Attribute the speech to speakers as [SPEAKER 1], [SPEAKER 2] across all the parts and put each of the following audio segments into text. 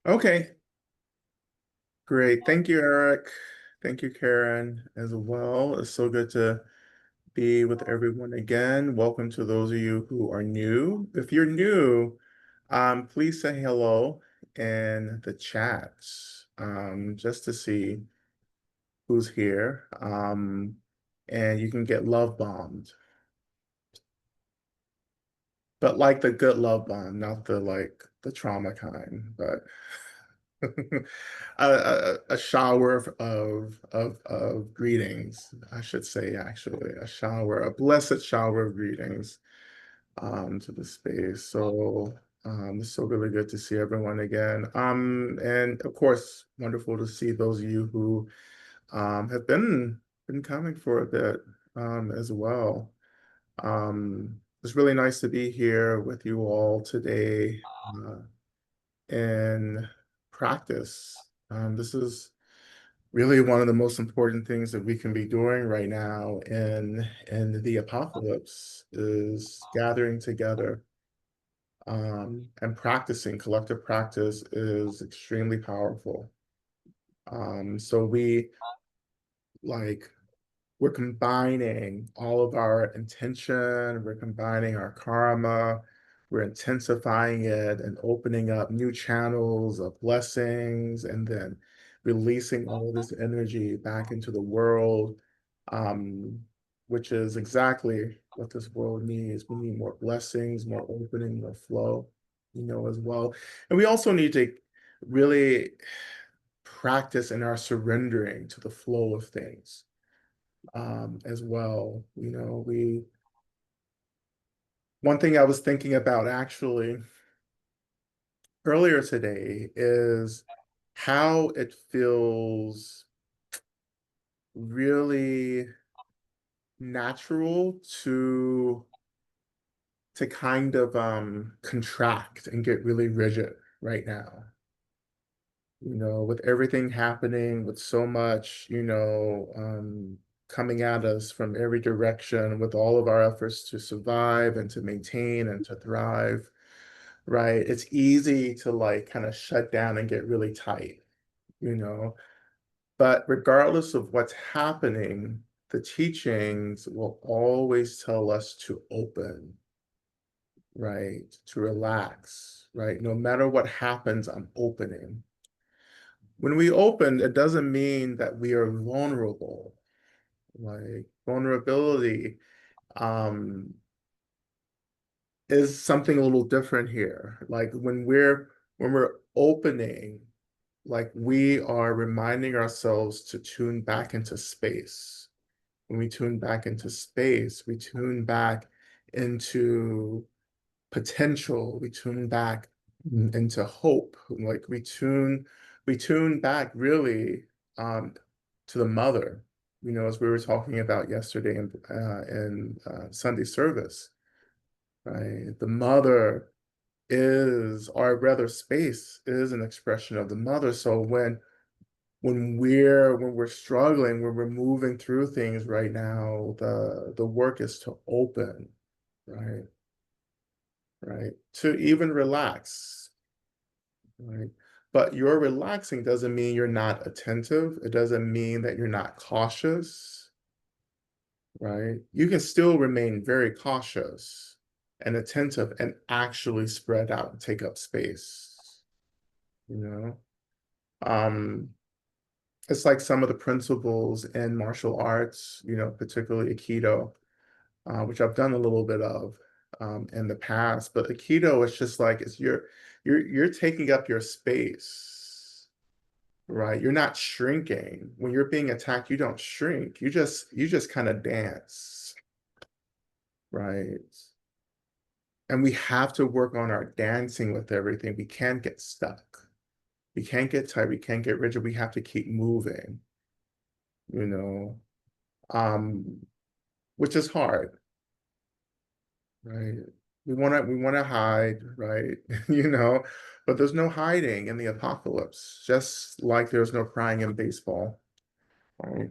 [SPEAKER 1] Okay, great. Thank you, Eric. Thank you, Karen, as well. It's so good to be with everyone again. Welcome to those of you who are new. If you're new, please say hello in the chat, just to see who's here. And you can get love bombed, but like the good love bomb, not the like the trauma kind, but a shower of greetings, I should say, actually, a blessed shower of greetings to the space. So it's so really good to see everyone again. And of course, wonderful to see those of you who have been coming for a bit as well. It's really nice to be here with you all today. In practice. This is really one of the most important things that we can be doing right now in the apocalypse is gathering together and practicing. Collective practice is extremely powerful. So we like we're combining all of our intention, we're combining our karma, we're intensifying it and opening up new channels of blessings, and then releasing all of this energy back into the world, um, which is exactly what this world needs. We need more blessings, more opening, more flow, as well. And we also need to really practice in our surrendering to the flow of things as well. One thing I was thinking about actually earlier today is how it feels really natural to kind of contract and get really rigid right now. With everything happening, with so much, coming at us from every direction, with all of our efforts to survive and to maintain and to thrive, right? It's easy to like kind of shut down and get really tight, you know. But regardless of what's happening, the teachings will always tell us to open, right? To relax, right? No matter what happens, I'm opening. When we open, it doesn't mean that we are vulnerable. Like vulnerability um, is something a little different here. Like when we're opening, like we are reminding ourselves to tune back into space. When we tune back into space, we tune back into potential, we tune back into hope. Like we tune back really to the mother, as we were talking about yesterday in Sunday service, right? The mother is, or rather space is an expression of the mother. So when we're struggling, when we're moving through things right now, the work is to open, right? Right. To even relax, right? But your relaxing doesn't mean you're not attentive. It doesn't mean that you're not cautious, right? You can still remain very cautious and attentive and actually spread out and take up space, you know? Um, it's like some of the principles in martial arts, particularly Aikido, which I've done a little bit of in the past. But Aikido is just like it's you're taking up your space, right? You're not shrinking. When you're being attacked, you don't shrink. You just kind of dance, right? And we have to work on our dancing with everything. We can't get stuck. We can't get tight. We can't get rigid. We have to keep moving, you know, um, which is hard. Right. We want to hide, right? But there's no hiding in the apocalypse, just like there's no crying in baseball, right?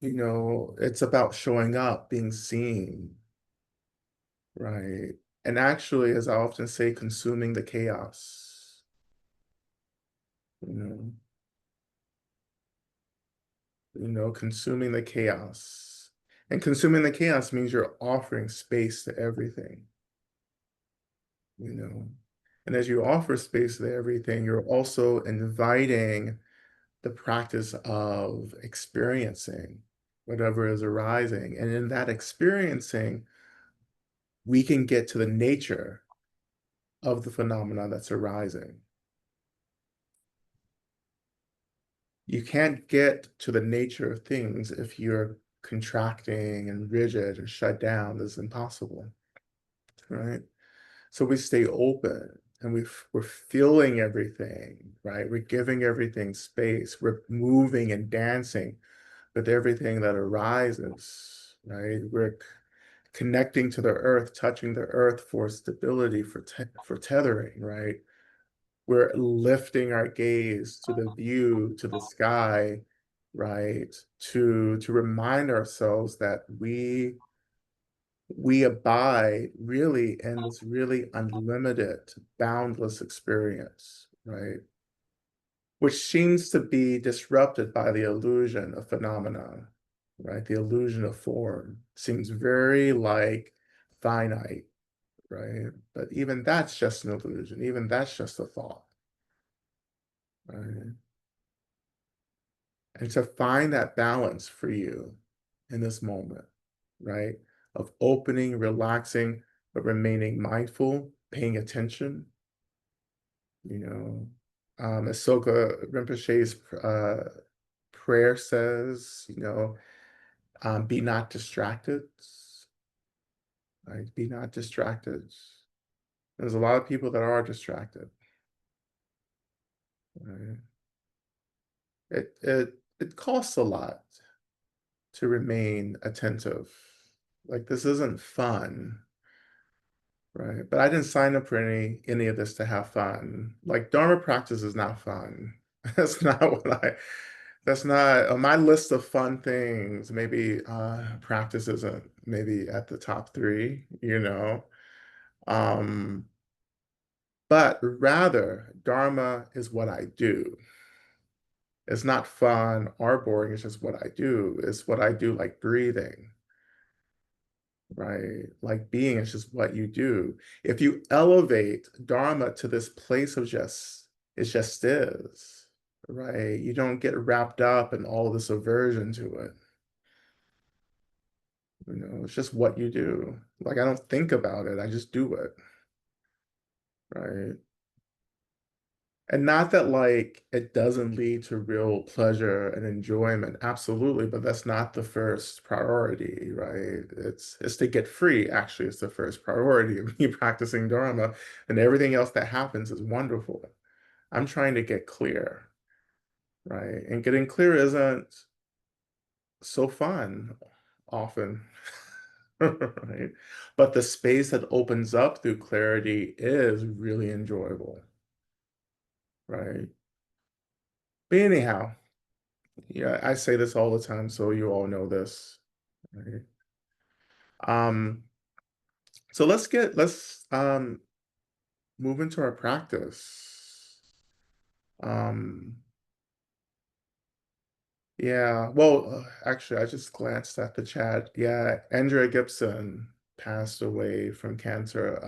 [SPEAKER 1] It's about showing up, being seen, right? And actually, as I often say, consuming the chaos, you know, consuming the chaos. And consuming the chaos means you're offering space to everything, you know. And as you offer space to everything, you're also inviting the practice of experiencing whatever is arising. And in that experiencing, we can get to the nature of the phenomena that's arising. You can't get to the nature of things if you're contracting and rigid and shut down. This is impossible, right? So we stay open and we're feeling everything, right? We're giving everything space. We're moving and dancing with everything that arises, right? We're connecting to the earth, touching the earth for stability, for tethering, right? We're lifting our gaze to the view, to the sky, right? To remind ourselves that we abide really in this really unlimited, boundless experience, right? Which seems to be disrupted by the illusion of phenomena, right? The illusion of form seems very like finite, right? But even that's just an illusion. Even that's just a thought, right? And to find that balance for you in this moment, right? Of opening, relaxing, but remaining mindful, paying attention, you know. Asoka Rinpoche's prayer says, be not distracted, right? Be not distracted. There's a lot of people that are distracted, right? It costs a lot to remain attentive. Like this isn't fun, right? But I didn't sign up for any of this to have fun. Like Dharma practice is not fun. That's not what I that's not on my list of fun things. Maybe practice isn't maybe at the top three, you know. Um, but rather Dharma is what I do. It's not fun or boring, it's just what I do. It's what I do like breathing, right? Like being is just what you do. If you elevate Dharma to this place of just, it just is, right? You don't get wrapped up in all this aversion to it. It's just what you do. Like I don't think about it, I just do it, right? And not that like it doesn't lead to real pleasure and enjoyment, absolutely, but that's not the first priority, right? It's to get free, actually, it's the first priority of me practicing Dharma, and everything else that happens is wonderful. I'm trying to get clear, right? And getting clear isn't so fun often, right? But the space that opens up through clarity is really enjoyable, right? But anyhow, yeah, I say this all the time, so you all know this, right? Um, so let's move into our practice. Um, yeah, well, actually, I just glanced at the chat. Yeah, Andrea Gibson passed away from cancer,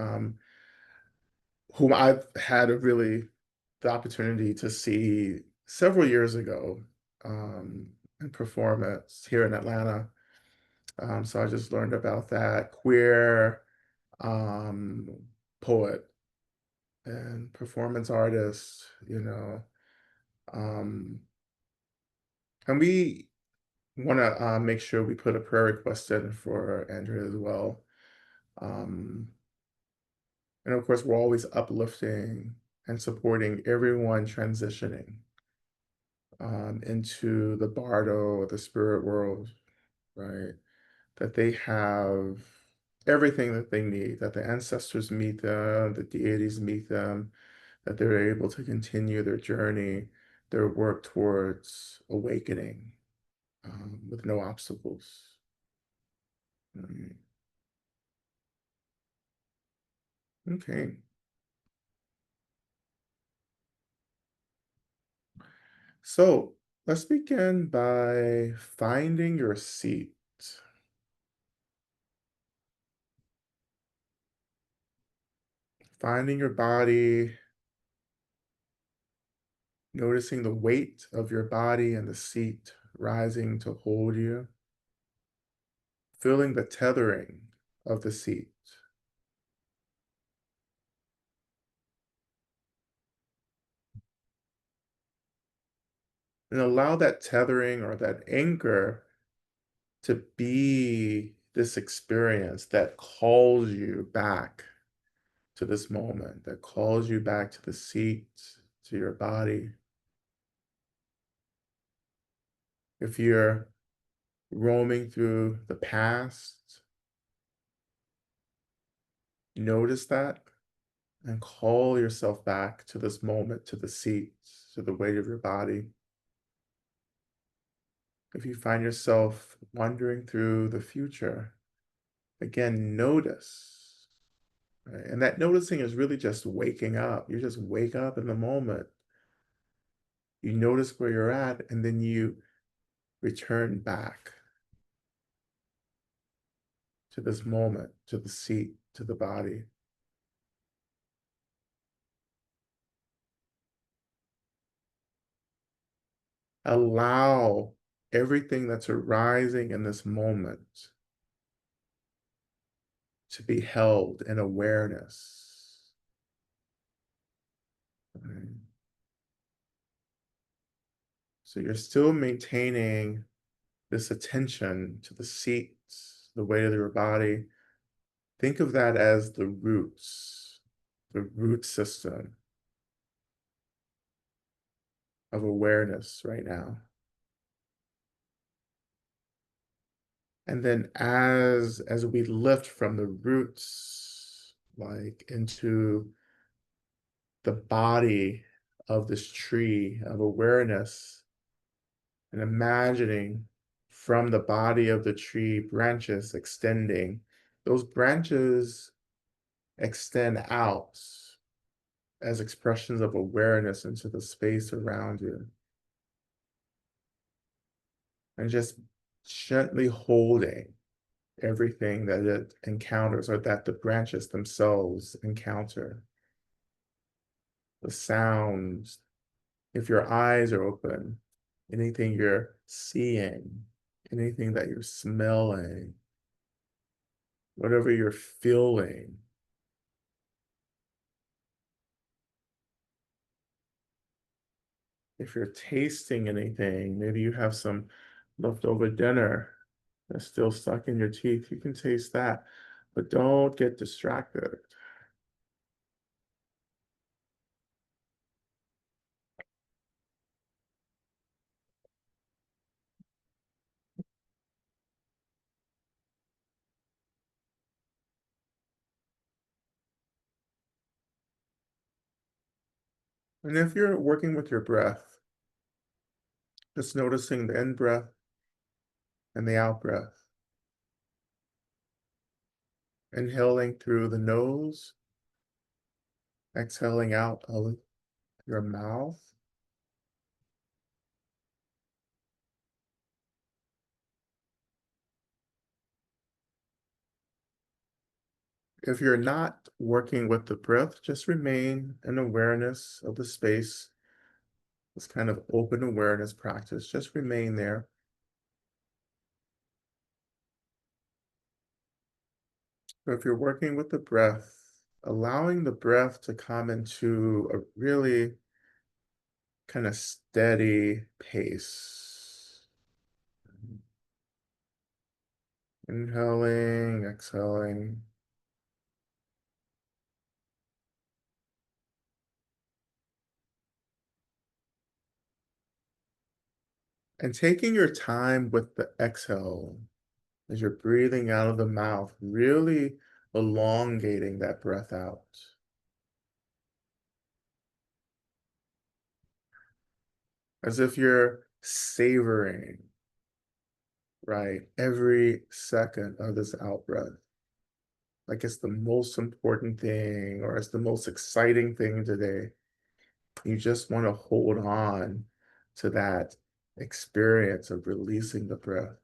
[SPEAKER 1] whom I've had the opportunity to see several years ago, in performance here in Atlanta. So I just learned about that queer um, poet and performance artist, um, and we want to make sure we put a prayer request in for Andrea as well. Um, and of course, we're always uplifting and supporting everyone transitioning into the bardo or the spirit world, right? That they have everything that they need, that the ancestors meet them, the deities meet them, that they're able to continue their journey, their work towards awakening with no obstacles. Right. Okay. So let's begin by finding your seat, finding your body, noticing the weight of your body and the seat rising to hold you, feeling the tethering of the seat. And allow that tethering or that anchor to be this experience that calls you back to this moment, that calls you back to the seat, to your body. If you're roaming through the past, notice that and call yourself back to this moment, to the seat, to the weight of your body. If you find yourself wandering through the future, again, notice. Right? And that noticing is really just waking up. You just wake up in the moment. You notice where you're at, and then you return back to this moment, to the seat, to the body. Allow everything that's arising in this moment to be held in awareness. Right? So you're still maintaining this attention to the seat, the weight of your body. Think of that as the root system of awareness right now. And then as we lift from the roots, like into the body of this tree of awareness, and imagining from the body of the tree branches extending, those branches extend out as expressions of awareness into the space around you. And just gently holding everything that it encounters or that the branches themselves encounter. The sounds, if your eyes are open, anything you're seeing, anything that you're smelling, whatever you're feeling. If you're tasting anything, maybe you have some leftover dinner that's still stuck in your teeth, you can taste that, but don't get distracted. And if you're working with your breath, just noticing the in breath and the out breath. Inhaling through the nose, exhaling out of your mouth. If you're not working with the breath, just remain in awareness of the space, this kind of open awareness practice. Just remain there. But if you're working with the breath, allowing the breath to come into a really kind of steady pace. Inhaling, exhaling. And taking your time with the exhale as you're breathing out of the mouth, really elongating that breath out. As if you're savoring, right, every second of this out breath. like it's the most important thing or it's the most exciting thing today. You just want to hold on to that experience of releasing the breath.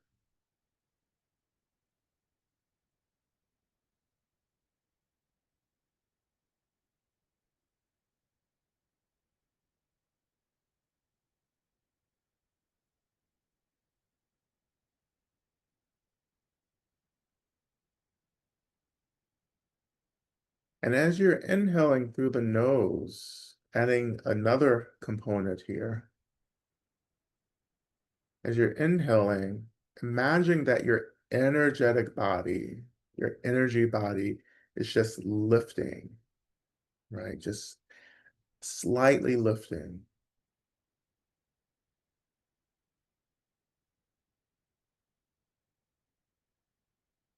[SPEAKER 1] And as you're inhaling through the nose, adding another component here, as you're inhaling, imagine that your energetic body, your energy body is just lifting, right? Just slightly lifting.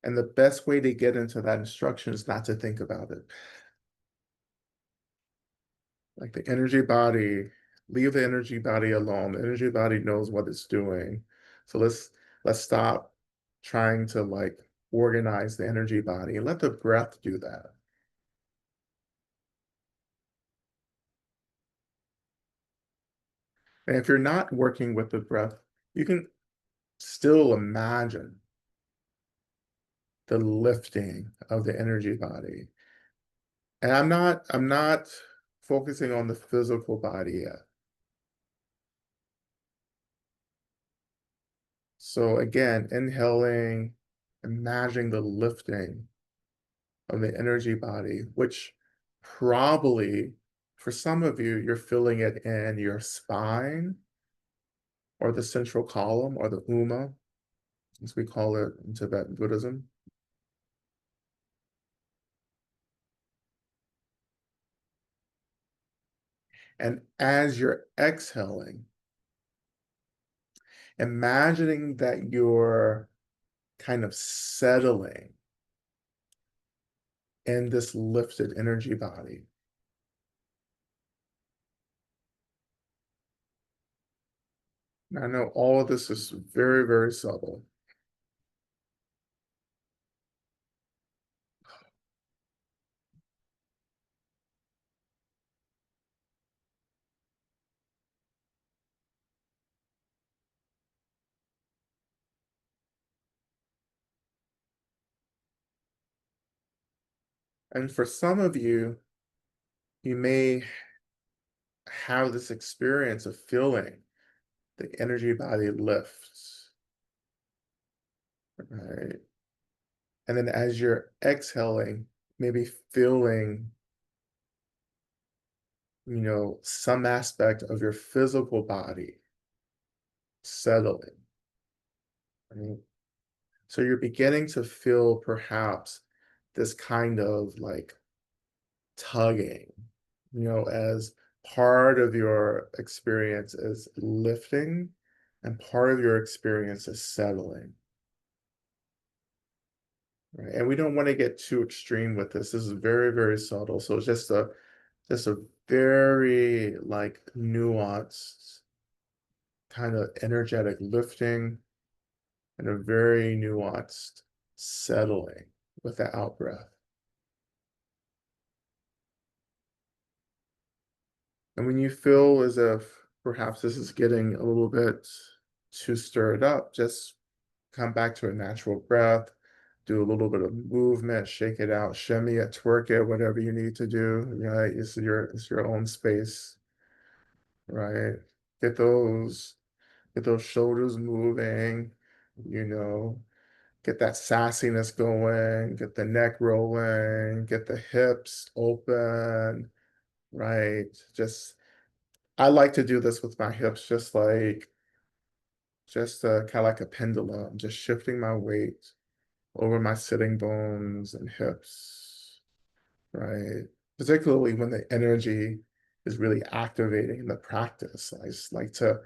[SPEAKER 1] And the best way to get into that instruction is not to think about it. Like the energy body, leave the energy body alone. The energy body knows what it's doing. So let's stop trying to like organize the energy body and let the breath do that. And if you're not working with the breath, you can still imagine the lifting of the energy body. And I'm not focusing on the physical body yet. So again, inhaling, imagining the lifting of the energy body, which probably for some of you, you're feeling it in your spine or the central column or the Uma, as we call it in Tibetan Buddhism. And as you're exhaling, imagining that you're kind of settling in this lifted energy body. Now, I know all of this is very, very subtle. And for some of you, you may have this experience of feeling the energy body lifts, right? And then as you're exhaling, maybe feeling, some aspect of your physical body settling, right? So you're beginning to feel perhaps this kind of like tugging, as part of your experience is lifting and part of your experience is settling. Right? And we don't want to get too extreme with this. This is very, very subtle. So it's just a very like nuanced kind of energetic lifting and a very nuanced settling with the out breath. And when you feel as if perhaps this is getting a little bit too stirred up, just come back to a natural breath, do a little bit of movement, shake it out, shimmy it, twerk it, whatever you need to do. Right? It's your own space, right? Get those get those shoulders moving, you know, get that sassiness going, get the neck rolling, get the hips open, right? Just I like to do this with my hips, just kind of like a pendulum, just shifting my weight over my sitting bones and hips, right? Particularly when the energy is really activating in the practice. I just like to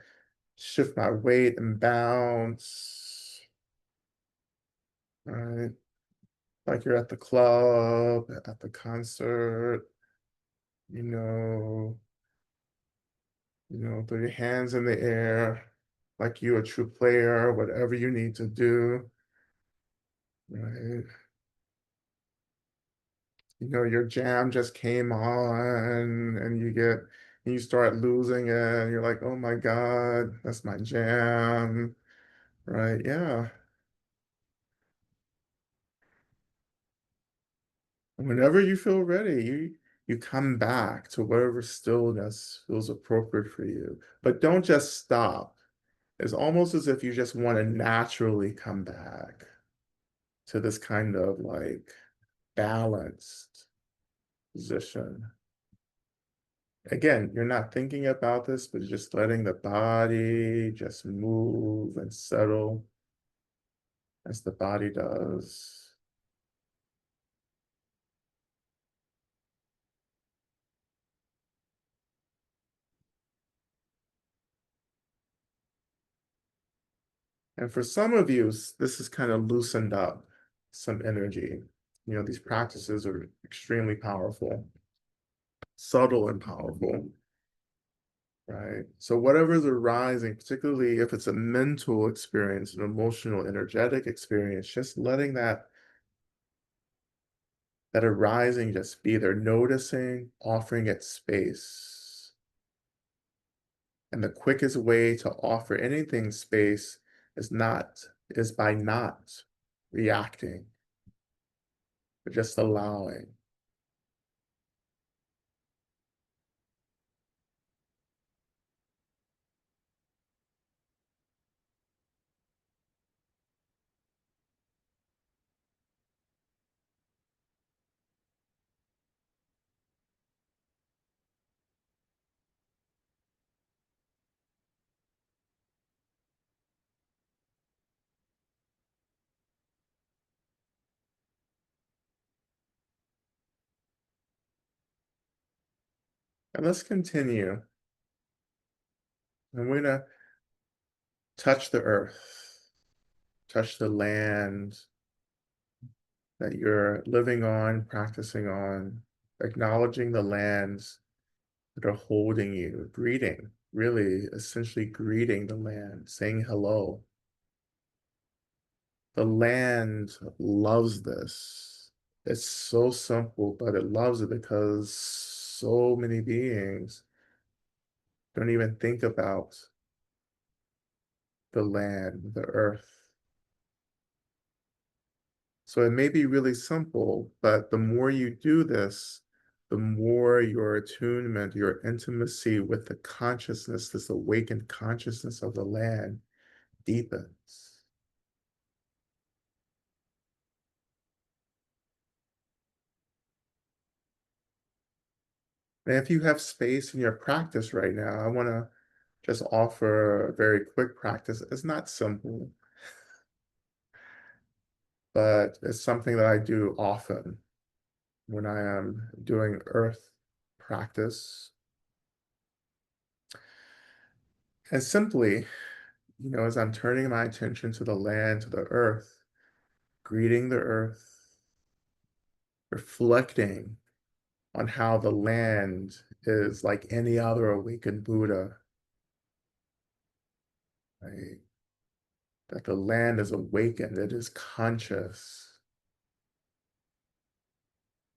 [SPEAKER 1] shift my weight and bounce, right? Like you're at the club, at the concert, you know, throw your hands in the air, like you're a true player, whatever you need to do, right? Your jam just came on and you start losing it and you're like, oh my God, that's my jam. Right? Yeah. Whenever you feel ready, you come back to whatever stillness feels appropriate for you. But don't just stop. It's almost as if you just want to naturally come back to this kind of like balanced position. Again, you're not thinking about this, but just letting the body just move and settle as the body does. And for some of you, this has kind of loosened up some energy. These practices are extremely powerful, subtle and powerful, right? So whatever's arising, particularly if it's a mental experience, an emotional, energetic experience, just letting that arising just be there, noticing, offering it space. And the quickest way to offer anything space is by not reacting, but just allowing. And let's continue. And we're gonna touch the earth, touch the land that you're living on, practicing on, acknowledging the lands that are holding you, greeting, really essentially greeting the land, saying hello. The land loves this. It's so simple, but it loves it because so many beings don't even think about the land, the earth. So it may be really simple, but the more you do this, the more your attunement, your intimacy with the consciousness, this awakened consciousness of the land deepens. And if you have space in your practice right now, I want to just offer a very quick practice. It's not simple, but it's something that I do often when I am doing earth practice. And simply, as I'm turning my attention to the land, to the earth, greeting the earth, reflecting on how the land is like any other awakened Buddha, right? That the land is awakened, it is conscious.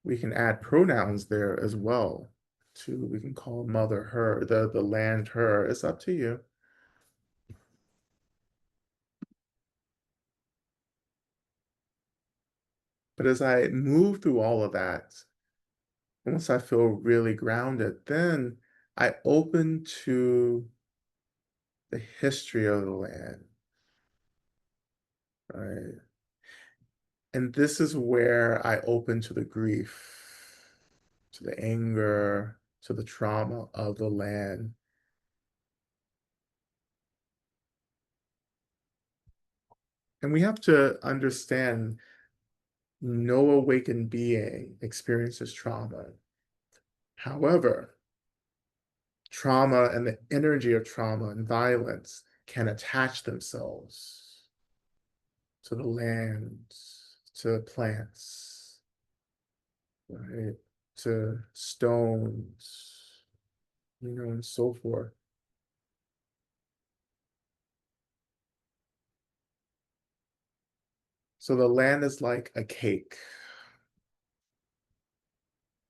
[SPEAKER 1] We can add pronouns there as well. Too. We can call mother her, the land her. It's up to you. But as I move through all of that, once I feel really grounded, then I open to the history of the land, right? And this is where I open to the grief, to the anger, to the trauma of the land. And we have to understand no awakened being experiences trauma. However, trauma and the energy of trauma and violence can attach themselves to the land, to plants, right? To stones, and so forth. So the land is like a cake.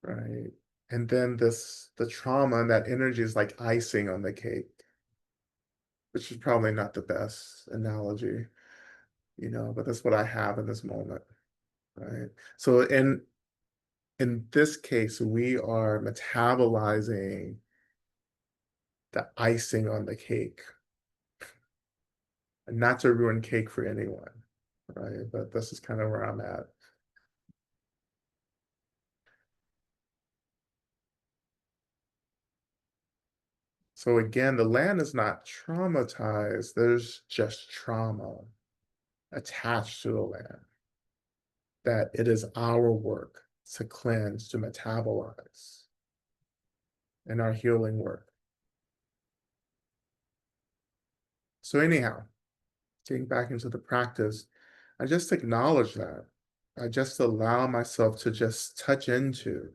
[SPEAKER 1] right? And then the trauma and that energy is like icing on the cake, which is probably not the best analogy, but that's what I have in this moment, right? So in this case, we are metabolizing the icing on the cake, and not to ruin cake for anyone, right? But this is kind of where I'm at. So again, the land is not traumatized. There's just trauma attached to the land that it is our work to cleanse, to metabolize in our healing work. So anyhow, getting back into the practice, I just acknowledge that. I just allow myself to just touch into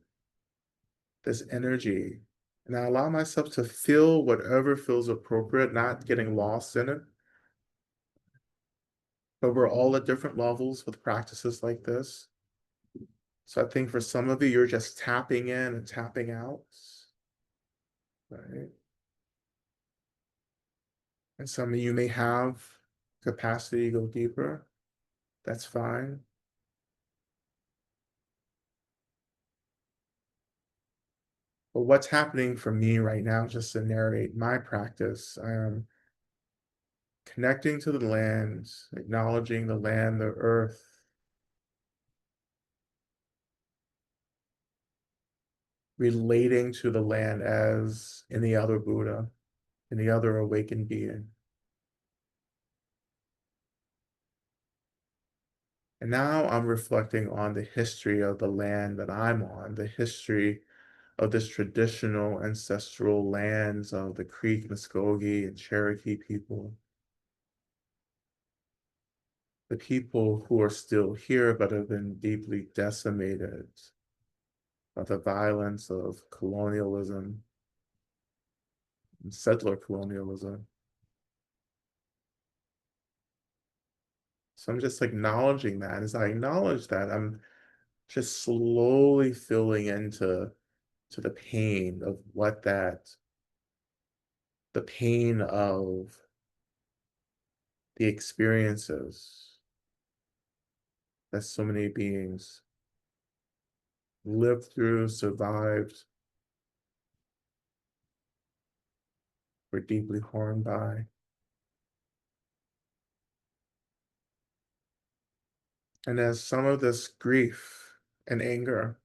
[SPEAKER 1] this energy, and I allow myself to feel whatever feels appropriate, not getting lost in it. But we're all at different levels with practices like this. So I think for some of you, you're just tapping in and tapping out, right? And some of you may have capacity to go deeper. That's fine. But what's happening for me right now, just to narrate my practice, I am connecting to the land, acknowledging the land, the earth, relating to the land as any other Buddha, any other awakened being. And now I'm reflecting on the history of the land that I'm on, the history of this traditional ancestral lands of the Creek, Muskogee, and Cherokee people. The people who are still here but have been deeply decimated by the violence of colonialism and settler colonialism. So I'm just acknowledging that. As I acknowledge that, I'm just slowly filling into the pain of the pain of the experiences that so many beings lived through, survived, were deeply harmed by. And as some of this grief and anger,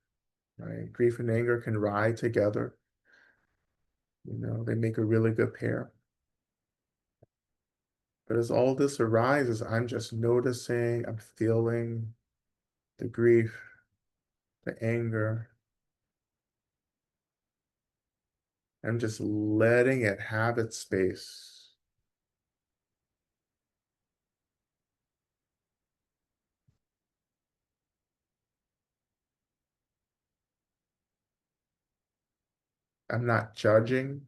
[SPEAKER 1] right? Grief and anger can ride together. They make a really good pair. But as all this arises, I'm just noticing, I'm feeling the grief, the anger. I'm just letting it have its space. I'm not judging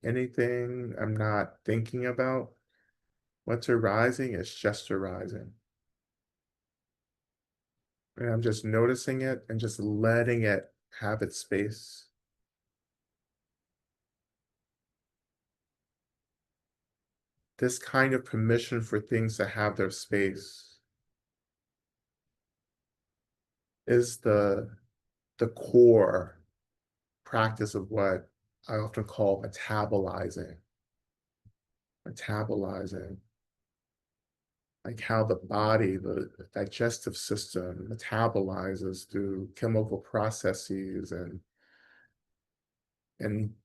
[SPEAKER 1] anything. I'm not thinking about what's arising. It's just arising. And I'm just noticing it and just letting it have its space. This kind of permission for things to have their space is the core practice of what I often call metabolizing. Metabolizing, like how the body, the digestive system metabolizes through chemical processes and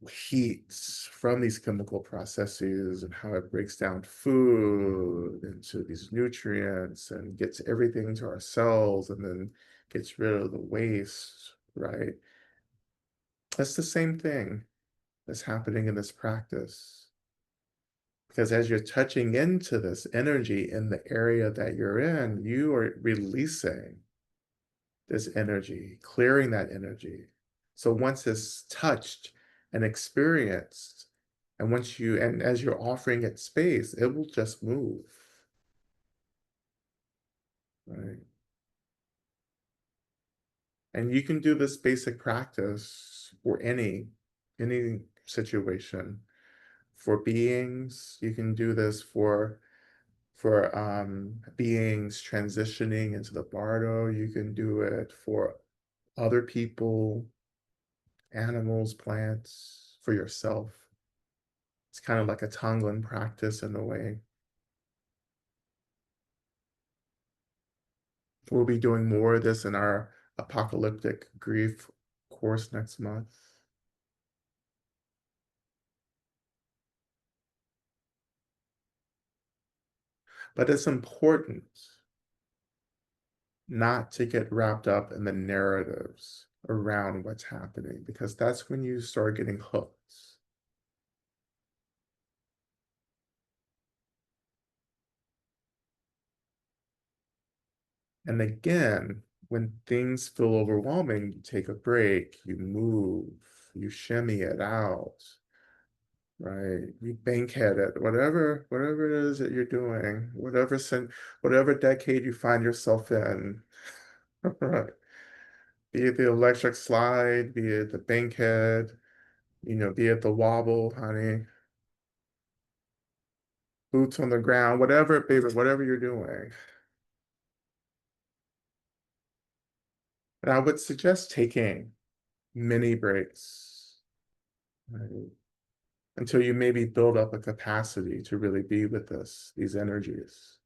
[SPEAKER 1] heats from these chemical processes and how it breaks down food into these nutrients and gets everything to our cells and then gets rid of the waste, right? That's the same thing that's happening in this practice. Because as you're touching into this energy in the area that you're in, you are releasing this energy, clearing that energy. So once it's touched and experienced, and as you're offering it space, it will just move, right? And you can do this basic practice for any situation. For beings, you can do this for beings transitioning into the bardo. You can do it for other people, animals, plants, for yourself. It's kind of like a Tonglen practice in a way. We'll be doing more of this in our apocalyptic grief course next month. But it's important not to get wrapped up in the narratives around what's happening, because that's when you start getting hooked. And again, when things feel overwhelming, you take a break, you move, you shimmy it out, right? You bankhead it, whatever it is that you're doing, whatever decade you find yourself in, right? Be it the electric slide, be it the bankhead, be it the wobble, honey, boots on the ground, whatever, baby, whatever you're doing. And I would suggest taking mini breaks, right? Until you maybe build up a capacity to really be with these energies.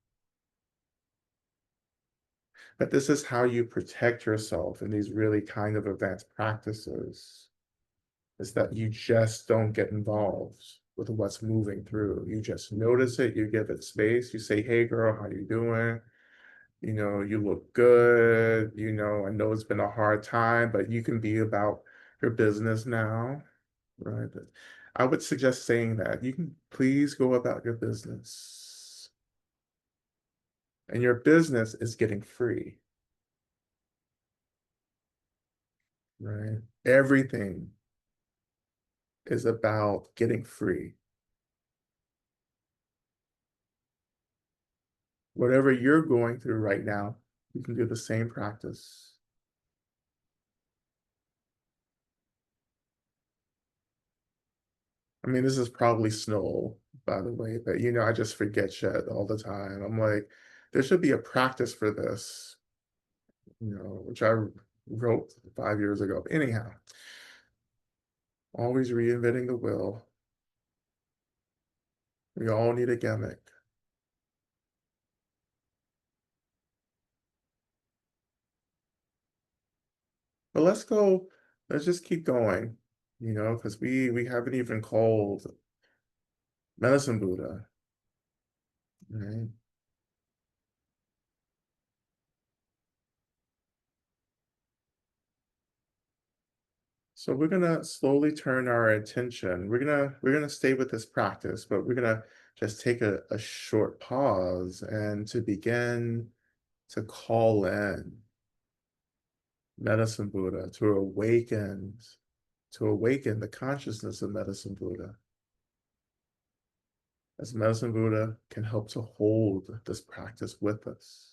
[SPEAKER 1] But this is how you protect yourself in these really kind of advanced practices, is that you just don't get involved with what's moving through. You just notice it, you give it space, you say, hey girl, how you doing? You look good, I know it's been a hard time, but you can be about your business now, right? But I would suggest saying that. You can please go about your business. And your business is getting free, right? Everything is about getting free. Whatever you're going through right now, you can do the same practice. I mean, this is probably snow, by the way, but I just forget shit all the time. I'm like, there should be a practice for this, which I wrote 5 years ago. Anyhow, always reinventing the wheel. We all need a gimmick. But let's just keep going, because we haven't even called Medicine Buddha, right? So we're gonna slowly turn our attention. We're gonna stay with this practice, but we're gonna just take a short pause and to begin to call in Medicine Buddha, to awaken the consciousness of Medicine Buddha, as Medicine Buddha can help to hold this practice with us.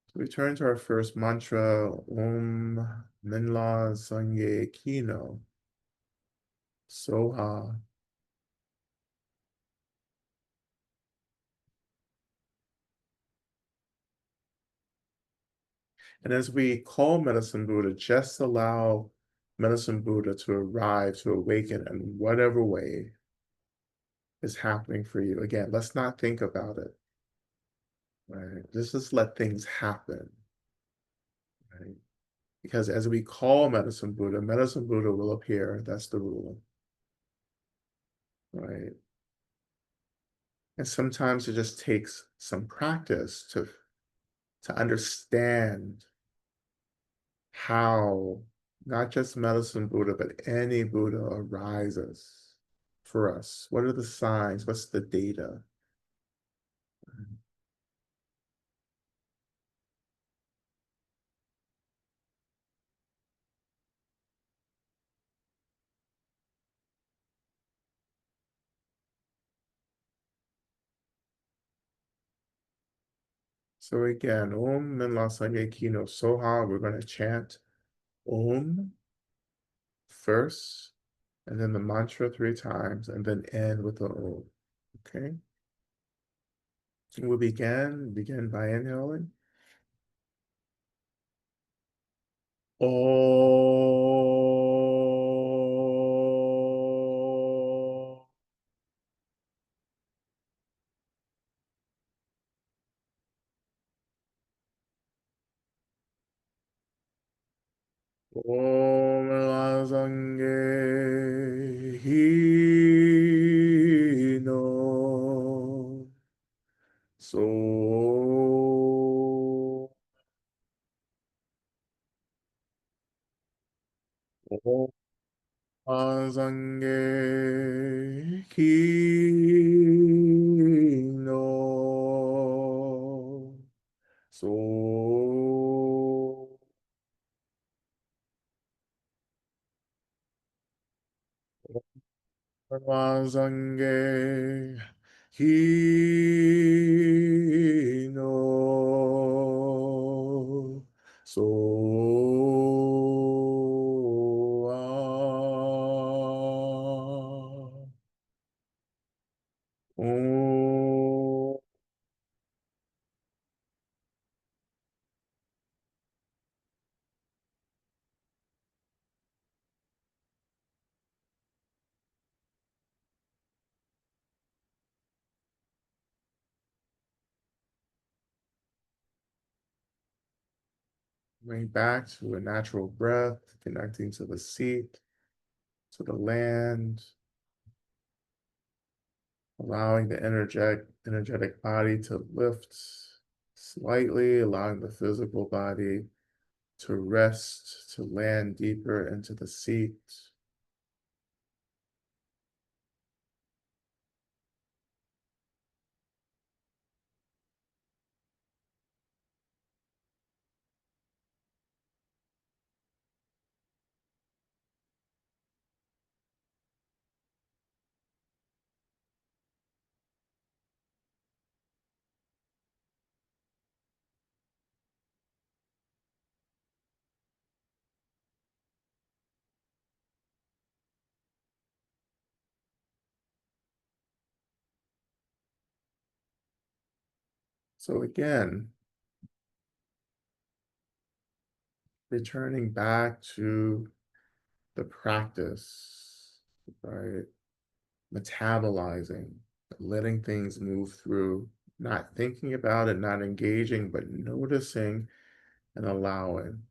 [SPEAKER 1] So we turn to our first mantra, Om Minla Sangye Kino, Soha. And as we call Medicine Buddha, just allow Medicine Buddha to arrive, to awaken in whatever way is happening for you. Again, let's not think about it, right? Just let things happen, right? Because as we call Medicine Buddha will appear. That's the rule, right? And sometimes it just takes some practice to understand how not just Medicine Buddha, but any Buddha arises for us. What are the signs? What's the data? So again, Om Minla Sangye Kino Soha, we're going to chant Om first, and then the mantra 3 times, and then end with the Om. Okay? We'll begin by inhaling. Om. Om Lazange Hino So Om Lazange Hino So Wazange Hino So Om. Bring back to a natural breath, connecting to the seat, to the land, allowing the energetic body to lift slightly, allowing the physical body to rest, to land deeper into the seat. So again, returning back to the practice, right? Metabolizing, letting things move through, not thinking about it, not engaging, but noticing and allowing.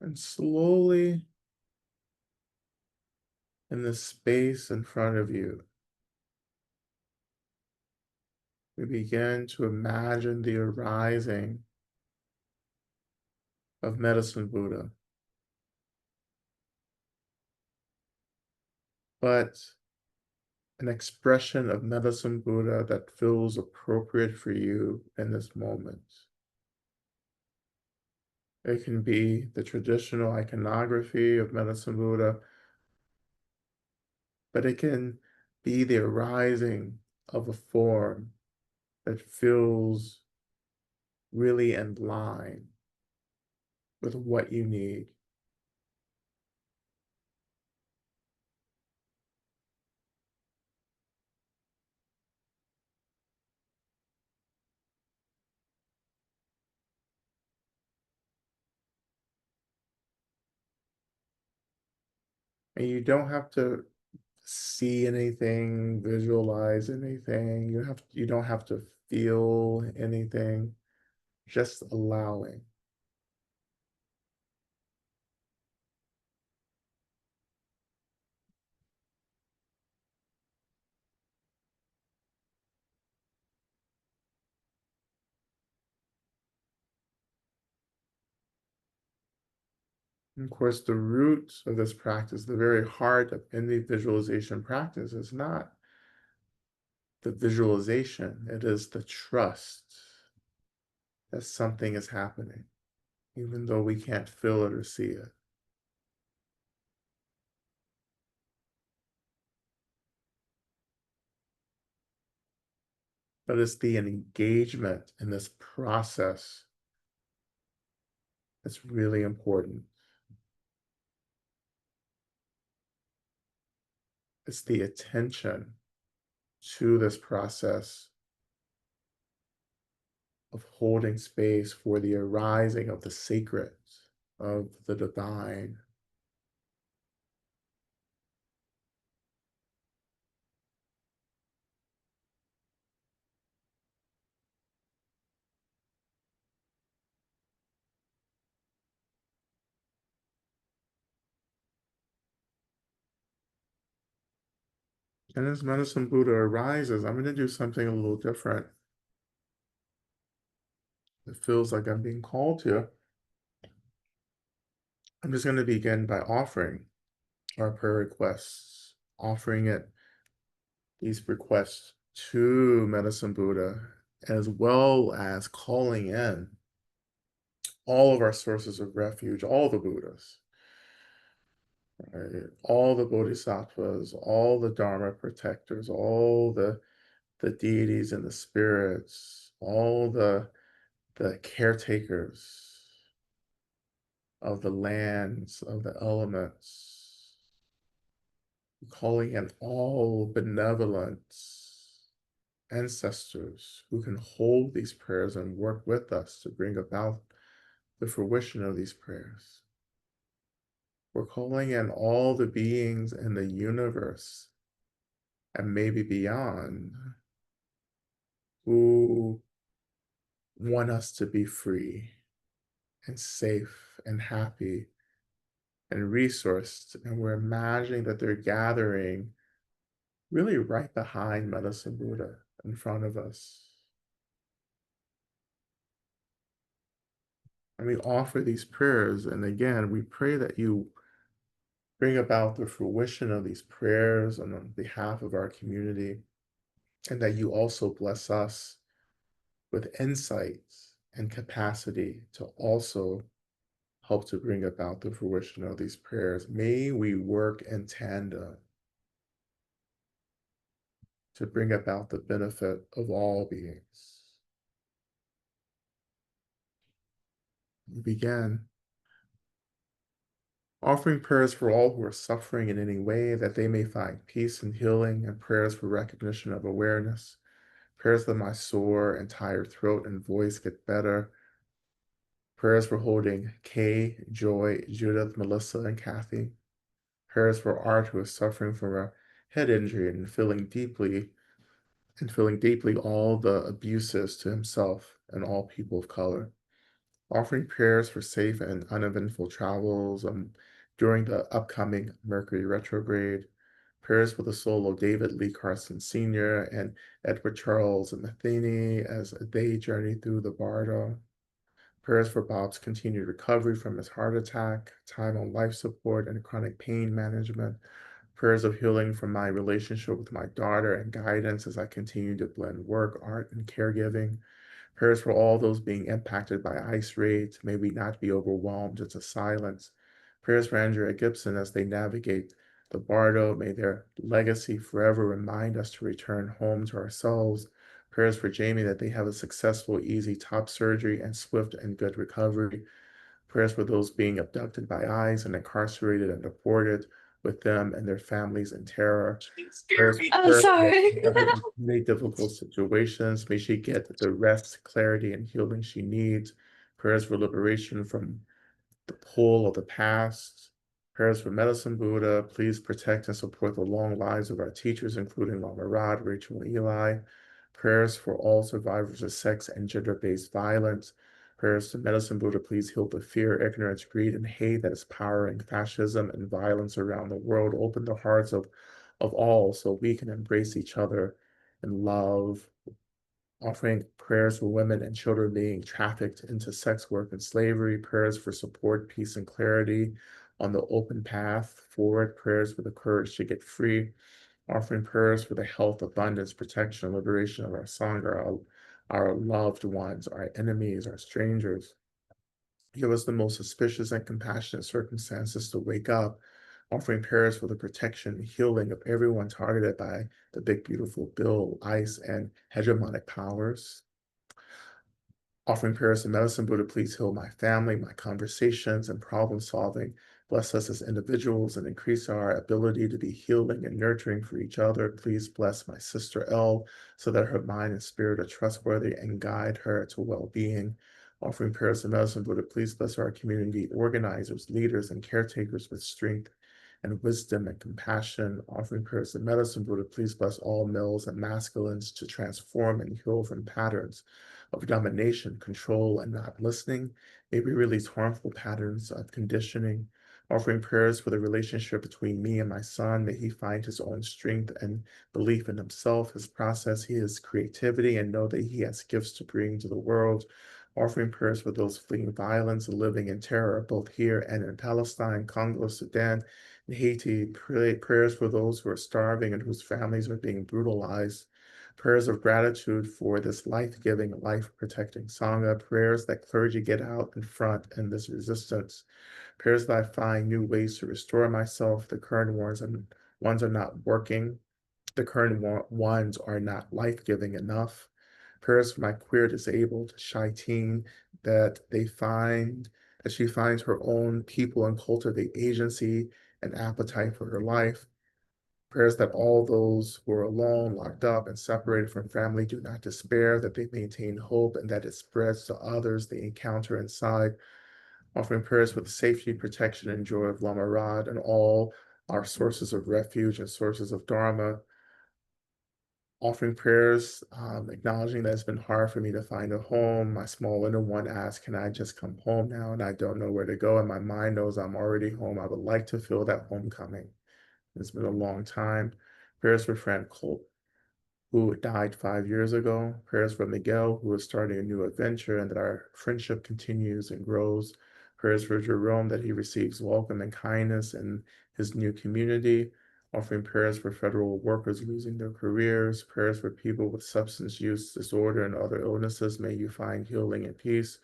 [SPEAKER 1] And slowly, in the space in front of you, we begin to imagine the arising of Medicine Buddha, but an expression of Medicine Buddha that feels appropriate for you in this moment. It can be the traditional iconography of Medicine Buddha, but it can be the arising of a form that feels really in line with what you need. And you don't have to see anything, visualize anything. You don't have to feel anything, just allowing. And of course, the root of this practice, the very heart of any visualization practice, is not the visualization, it is the trust that something is happening, even though we can't feel it or see it. But it's the engagement in this process that's really important. It's the attention to this process of holding space for the arising of the sacred, of the divine. And as Medicine Buddha arises, I'm going to do something a little different. It feels like I'm being called to. I'm just going to begin by offering our prayer requests, offering these requests to Medicine Buddha, as well as calling in all of our sources of refuge, all the Buddhas, right? All the Bodhisattvas, all the Dharma protectors, all the deities and the spirits, all the caretakers of the lands, of the elements, calling in all benevolent ancestors who can hold these prayers and work with us to bring about the fruition of these prayers. We're calling in all the beings in the universe and maybe beyond who want us to be free and safe and happy and resourced. And we're imagining that they're gathering really right behind Medicine Buddha in front of us. And we offer these prayers. And again, we pray that you bring about the fruition of these prayers on behalf of our community, and that you also bless us with insights and capacity to also help to bring about the fruition of these prayers. May we work in tandem to bring about the benefit of all beings. We begin offering prayers for all who are suffering in any way, that they may find peace and healing, and prayers for recognition of awareness, prayers that my sore and tired throat and voice get better, prayers for holding Kay, Joy, Judith, Melissa, and Kathy, prayers for Art, who is suffering from a head injury and feeling deeply all the abuses to himself and all people of color, offering prayers for safe and uneventful travels during the upcoming Mercury retrograde, prayers for the soul of David Lee Carson Sr. and Edward Charles Matheny as they journey through the Bardo, prayers for Bob's continued recovery from his heart attack, time on life support, and chronic pain management, prayers of healing from my relationship with my daughter and guidance as I continue to blend work, art, and caregiving, prayers for all those being impacted by ice raids. May we not be overwhelmed into silence. Prayers for Andrea Gibson as they navigate the Bardo. May their legacy forever remind us to return home to ourselves. Prayers for Jamie that they have a successful, easy top surgery and swift and good recovery. Prayers for those being abducted by ICE and incarcerated and deported, with them and their families in terror. Prayers for
[SPEAKER 2] Oh,
[SPEAKER 1] her who
[SPEAKER 2] sorry.
[SPEAKER 1] has in many difficult situations. May she get the rest, clarity, and healing she needs. Prayers for liberation from the pull of the past. Prayers for Medicine Buddha. Please protect and support the long lives of our teachers, including Lama Rod, Rachel, and Eli. Prayers for all survivors of sex and gender-based violence. Prayers to Medicine Buddha, please heal the fear, ignorance, greed, and hate that is powering fascism and violence around the world. Open the hearts of all so we can embrace each other in love offering prayers for women and children being trafficked into sex work and slavery, prayers for support, peace, and clarity on the open path forward, prayers for the courage to get free, offering prayers for the health, abundance, protection, and liberation of our Sangha, our loved ones, our enemies, our strangers. Give us the most auspicious and compassionate circumstances to wake up, offering prayers for the protection and healing of everyone targeted by the big, beautiful bill, ICE, and hegemonic powers. Offering prayers to Medicine Buddha, please heal my family, my conversations, and problem solving. Bless us as individuals and increase our ability to be healing and nurturing for each other. Please bless my sister Elle so that her mind and spirit are trustworthy and guide her to well-being. Offering prayers to Medicine Buddha, please bless our community organizers, leaders, and caretakers with strength and wisdom and compassion. Offering prayers to Medicine Buddha, please bless all males and masculines to transform and heal from patterns of domination, control, and not listening. May we release harmful patterns of conditioning. Offering prayers for the relationship between me and my son. May he find his own strength and belief in himself, his process, his creativity, and know that he has gifts to bring to the world. Offering prayers for those fleeing violence and living in terror, both here and in Palestine, Congo, Sudan, and Haiti. Prayers for those who are starving and whose families are being brutalized. Prayers of gratitude for this life-giving, life-protecting Sangha. Prayers that clergy get out in front in this resistance. Prayers that I find new ways to restore myself. The current ones are not working. The current ones are not life-giving enough. Prayers for my queer disabled shy teen that she finds her own people and cultivate agency and appetite for her life. Prayers that all those who are alone, locked up, and separated from family do not despair, that they maintain hope, and that it spreads to others they encounter inside. Offering prayers for the safety, protection, and joy of Lama Rod and all our sources of refuge and sources of Dharma. Offering prayers, acknowledging that it's been hard for me to find a home. My small inner one asks, can I just come home now? And I don't know where to go. And my mind knows I'm already home. I would like to feel that homecoming. It's been a long time. Prayers for friend Colt, who died 5 years ago. Prayers for Miguel, who is starting a new adventure, and that our friendship continues and grows. Prayers for Jerome, that he receives welcome and kindness in his new community. Offering prayers for federal workers losing their careers. Prayers for people with substance use disorder and other illnesses. May you find healing and peace.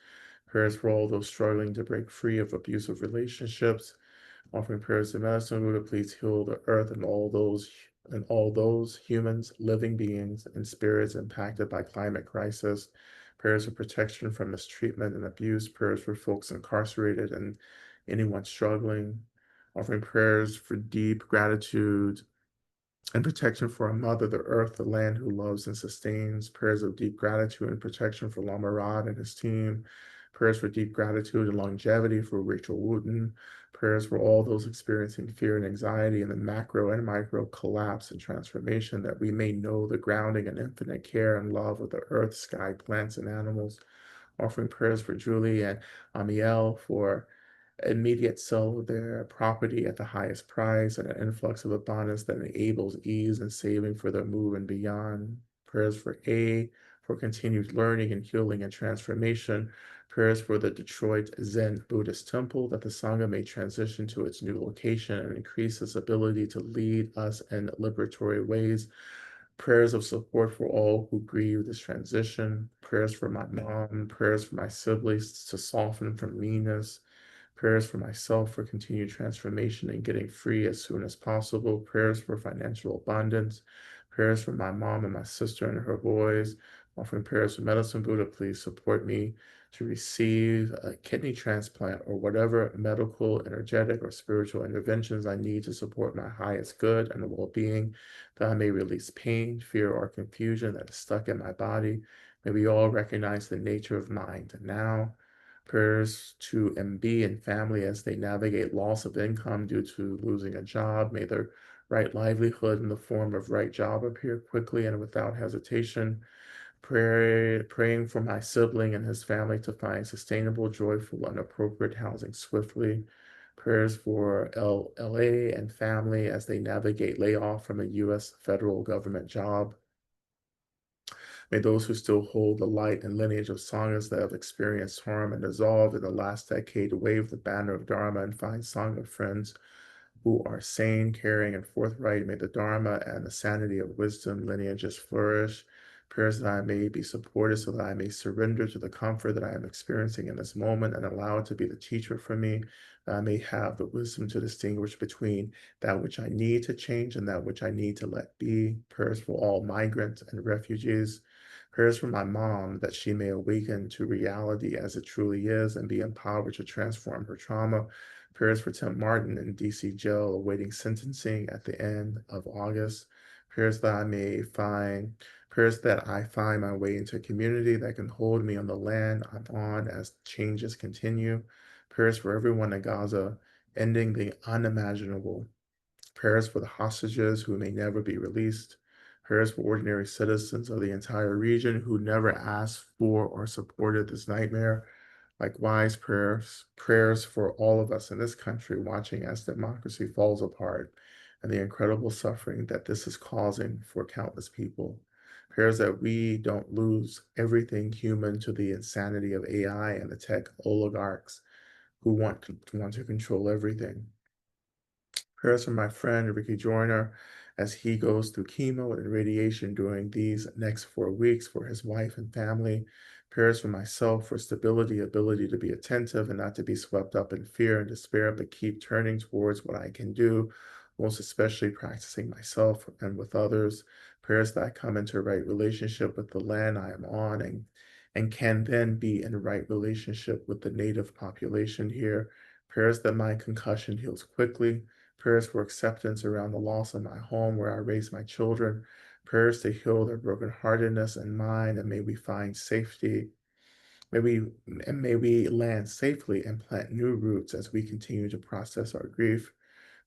[SPEAKER 1] Prayers for all those struggling to break free of abusive relationships. Offering prayers to Medicine Buddha, please heal the earth and all those humans, living beings, and spirits impacted by climate crisis. Prayers for protection from mistreatment and abuse. Prayers for folks incarcerated and anyone struggling. Offering prayers for deep gratitude and protection for our mother, the earth, the land who loves and sustains. Prayers of deep gratitude and protection for Lama Rod and his team. Prayers for deep gratitude and longevity for Rachel Wooten. Prayers for all those experiencing fear and anxiety in the macro and micro collapse and transformation, that we may know the grounding and infinite care and love of the earth, sky, plants, and animals. Offering prayers for Julie and Amiel for immediate sale of their property at the highest price and an influx of abundance that enables ease and saving for their move and beyond. Prayers for A, for continued learning and healing and transformation. Prayers for the Detroit Zen Buddhist Temple, that the Sangha may transition to its new location and increase its ability to lead us in liberatory ways. Prayers of support for all who grieve this transition. Prayers for my mom. Prayers for my siblings to soften from meanness. Prayers for myself for continued transformation and getting free as soon as possible. Prayers for financial abundance. Prayers for my mom and my sister and her boys. Offering prayers for Medicine Buddha, please support me to receive a kidney transplant or whatever medical, energetic, or spiritual interventions I need to support my highest good and well-being, that I may release pain, fear, or confusion that is stuck in my body. May we all recognize the nature of mind now. Prayers to MB and family as they navigate loss of income due to losing a job. May their right livelihood in the form of right job appear quickly and without hesitation. Praying for my sibling and his family to find sustainable, joyful, and appropriate housing swiftly. Prayers for LA and family as they navigate layoff from a U.S. federal government job. May those who still hold the light and lineage of Sanghas that have experienced harm and dissolved in the last decade wave the banner of Dharma and find Sangha friends who are sane, caring, and forthright. May the Dharma and the sanity of wisdom lineages flourish. Prayers that I may be supported so that I may surrender to the comfort that I am experiencing in this moment and allow it to be the teacher for me. That I may have the wisdom to distinguish between that which I need to change and that which I need to let be. Prayers for all migrants and refugees. Prayers for my mom that she may awaken to reality as it truly is and be empowered to transform her trauma. Prayers for Tim Martin in DC jail awaiting sentencing at the end of August. Prayers that I may find, prayers that I find my way into a community that can hold me on the land I'm on as changes continue. Prayers for everyone in Gaza, ending the unimaginable. Prayers for the hostages who may never be released. Prayers for ordinary citizens of the entire region who never asked for or supported this nightmare. Likewise, prayers for all of us in this country watching as democracy falls apart and the incredible suffering that this is causing for countless people. Prayers that we don't lose everything human to the insanity of AI and the tech oligarchs who want to control everything. Prayers for my friend Ricky Joyner as he goes through chemo and radiation during these next 4 weeks for his wife and family. Prayers for myself for stability, ability to be attentive and not to be swept up in fear and despair, but keep turning towards what I can do, most especially practicing myself and with others. Prayers that I come into right relationship with the land I am on and can then be in right relationship with the native population here. Prayers that my concussion heals quickly. Prayers for acceptance around the loss of my home where I raise my children. Prayers to heal their brokenheartedness and mine, and may we find safety. May we land safely and plant new roots as we continue to process our grief.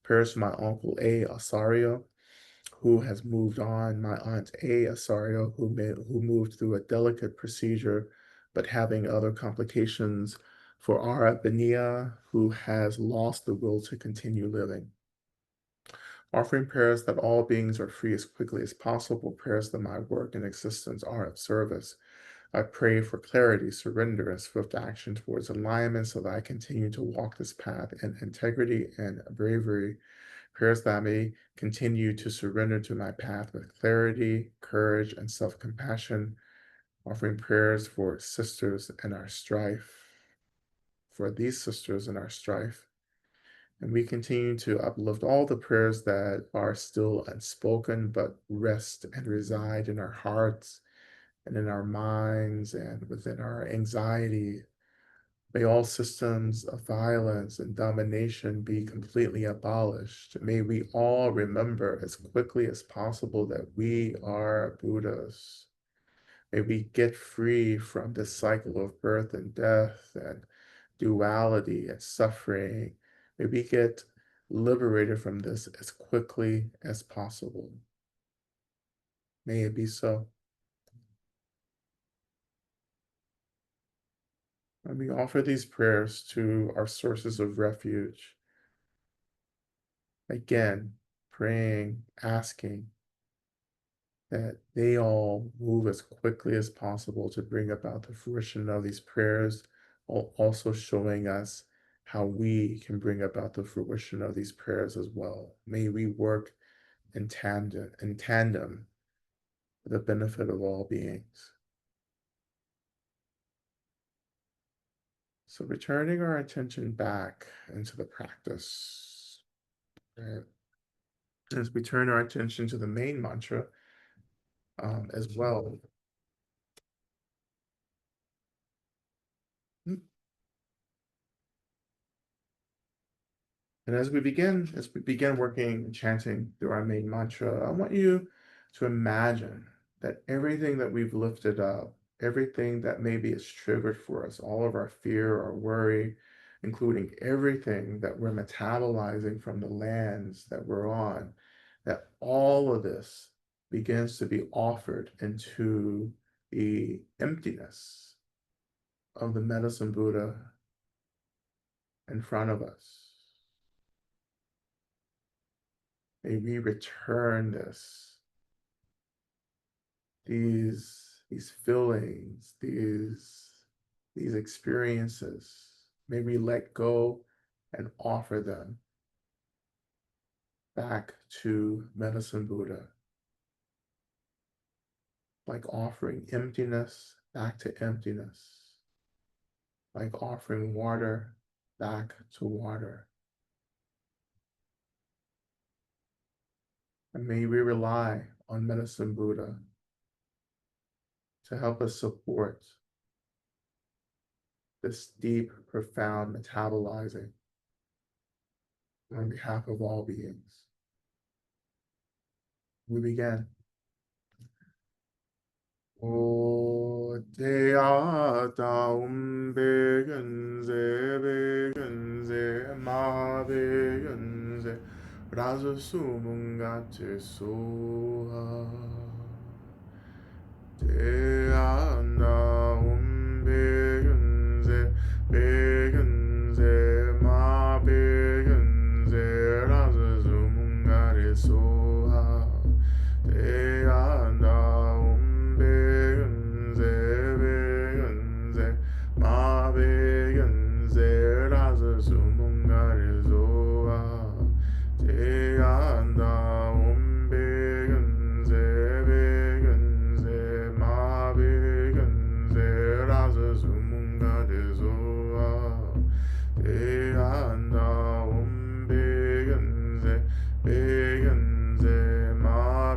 [SPEAKER 1] Prayers for my uncle A. Osario, who has moved on, my aunt A. Osario, who moved through a delicate procedure, but having other complications, for Ara Benia, who has lost the will to continue living. Offering prayers that all beings are free as quickly as possible, prayers that my work and existence are of service. I pray for clarity, surrender, and swift action towards alignment so that I continue to walk this path in integrity and bravery. Prayers that I may continue to surrender to my path with clarity, courage, and self-compassion. Offering prayers for sisters in our strife, for these sisters in our strife. And we continue to uplift all the prayers that are still unspoken, but rest and reside in our hearts and in our minds and within our anxiety. May all systems of violence and domination be completely abolished. May we all remember as quickly as possible that we are Buddhas. May we get free from this cycle of birth and death and duality and suffering. May we get liberated from this as quickly as possible. May it be so. And we offer these prayers to our sources of refuge. Again, praying, asking that they all move as quickly as possible to bring about the fruition of these prayers, while also showing us how we can bring about the fruition of these prayers as well. May we work in tandem for the benefit of all beings. So returning our attention back into the practice, right? As we turn our attention to the main mantra as well. And as we begin working and chanting through our main mantra, I want you to imagine that everything that we've lifted up, everything that maybe is triggered for us, all of our fear, our worry, including everything that we're metabolizing from the lands that we're on, that all of this begins to be offered into the emptiness of the medicine Buddha in front of us. May we return these these feelings, these experiences. May we let go and offer them back to Medicine Buddha, like offering emptiness back to emptiness, like offering water back to water. And may we rely on Medicine Buddha to help us support this deep, profound metabolizing on behalf of all beings. We begin. O te ata begenze ma begenze raza sumunga te soha te anda begenze ma begenze raza sumunga te soha te anda ma begenze raza sumungare zoa te anda begenze ma begenze raza sumungare zoa te anda begenze ma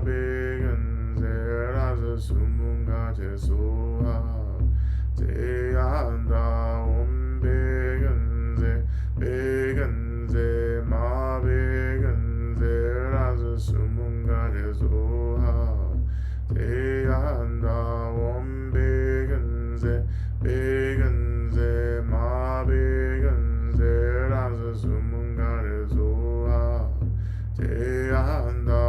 [SPEAKER 1] begenze raza sumungare zoa te anda begenze ma begenze raza sumungare zoha te anda begenze ma begenze raza sumungare zoha te anda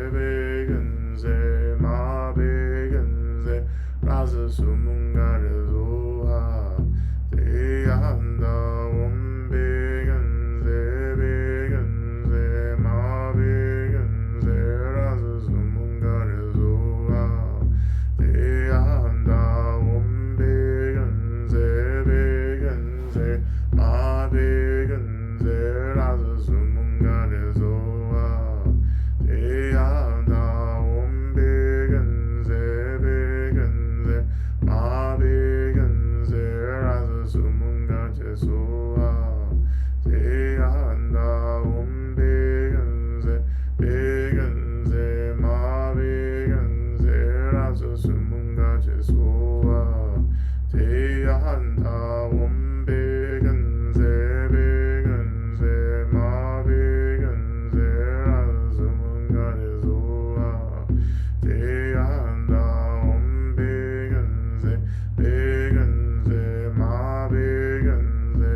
[SPEAKER 1] begenze ma begenze raza sumungare zoha te anda begenze ma begenze raza sumungare zoha te anda begenze ma begenze raza sumungare zoha te anda begenze ma begenze raza sumungare zoha te anda begenze ma begenze raza sumungare zoha te anda begenze ma begenze raza sumungare zoha te anda begenze ma begenze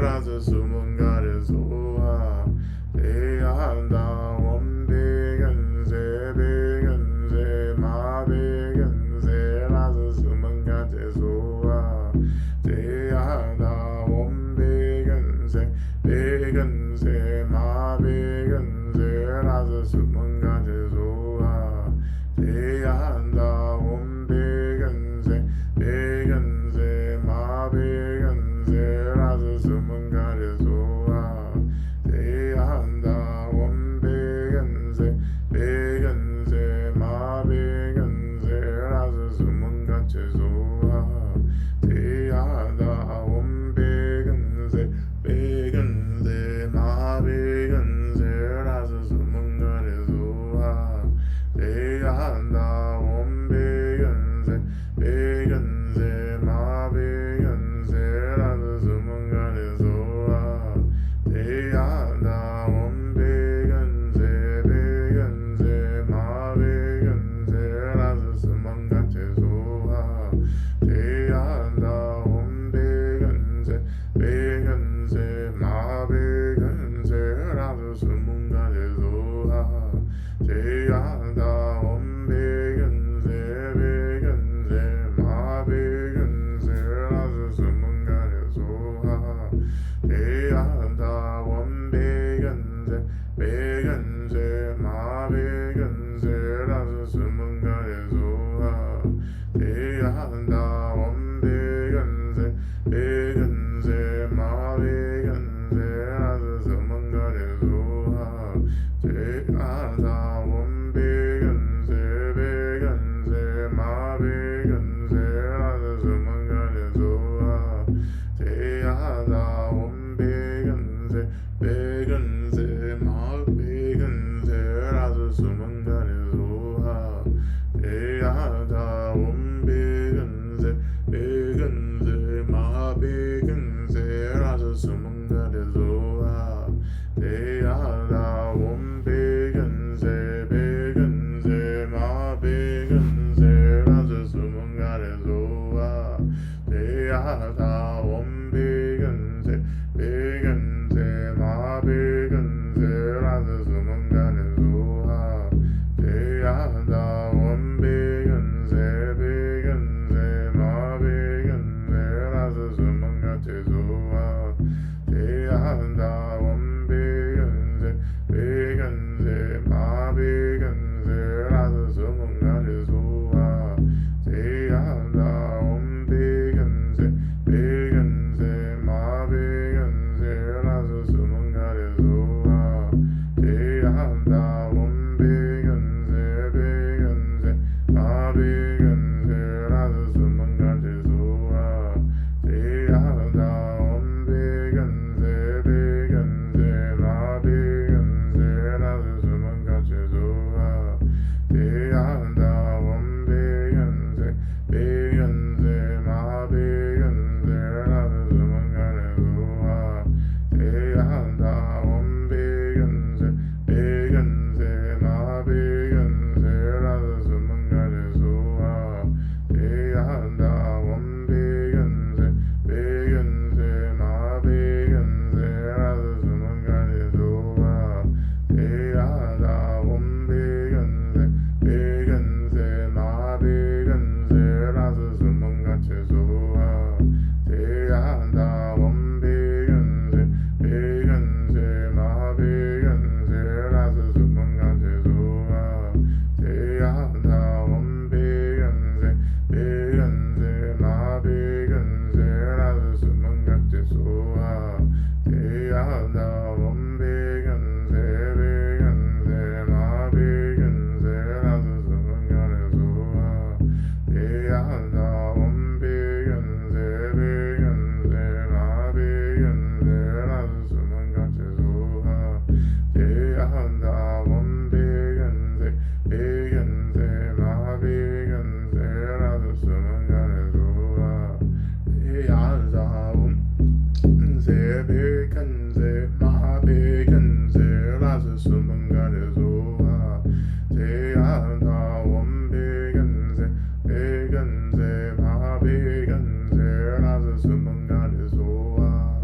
[SPEAKER 1] razı sumun gare soha deyanda om begenze begenze ma begenze razı sumun gare soha deyanda om begenze begenze ma begenze razı sumun gare soha deyanda om begenze begenze ma begenze razı sumun gare soha deyanda om begenze begenze ma begenze razı sumun gare soha deyanda om begenze begenze ma begenze razı sumun gare soha deyanda om begenze begenze ma begenze razı sumun gare soha deyanda om begenze begenze ma begenze razı sumun gare soha deyanda om begenze begenze ma begenze razı sumun gare soha deyanda om begenze begenze ma begenze razı sumun gare soha deyanda om begenze begenze ma begenze razı sumun gare soha deyanda om begenze begenze ma begenze razı sumun gare soha deyanda om begenze begenze ma begenze razı sumun gare soha deyanda om begenze begenze ma begenze razı sumun gare soha deyanda om begenze begenze ma begenze razı sumun gare soha deyanda om begenze begenze ma begenze razı sumun gare soha deyanda om begenze begenze ma begenze razı sumun gare soha deyanda om begenze begenze ma begenze razı sumun gare soha deyanda om begenze begenze ma begenze razı sumun gare soha deyanda om begenze begenze ma begenze razı sumun gare soha deyanda om begenze begenze ma begenze razı sumun gare soha deyanda om begenze begenze ma begenze razı sumun gare soha deyanda om begenze begenze ma begenze razı sumun gare soha deyanda om begenze begenze ma begenze razı sumun gare soha deyanda om begenze begenze ma begenze razı sumun gare soha deyanda om begenze begenze ma begenze razı sumun gare soha deyanda om begenze begenze ma begenze razı sumun gare soha deyanda om begenze begenze ma begenze razı sumun gare soha deyanda om begenze begenze ma begenze razı sumun gare soha deyanda om begenze begenze ma begenze razı sumun gare soha deyanda om begenze begenze ma begenze razı sumun gare soha deyanda om begenze begenze ma begenze razı sumun gare soha deyanda om begenze begenze ma begenze razı sumun gare soha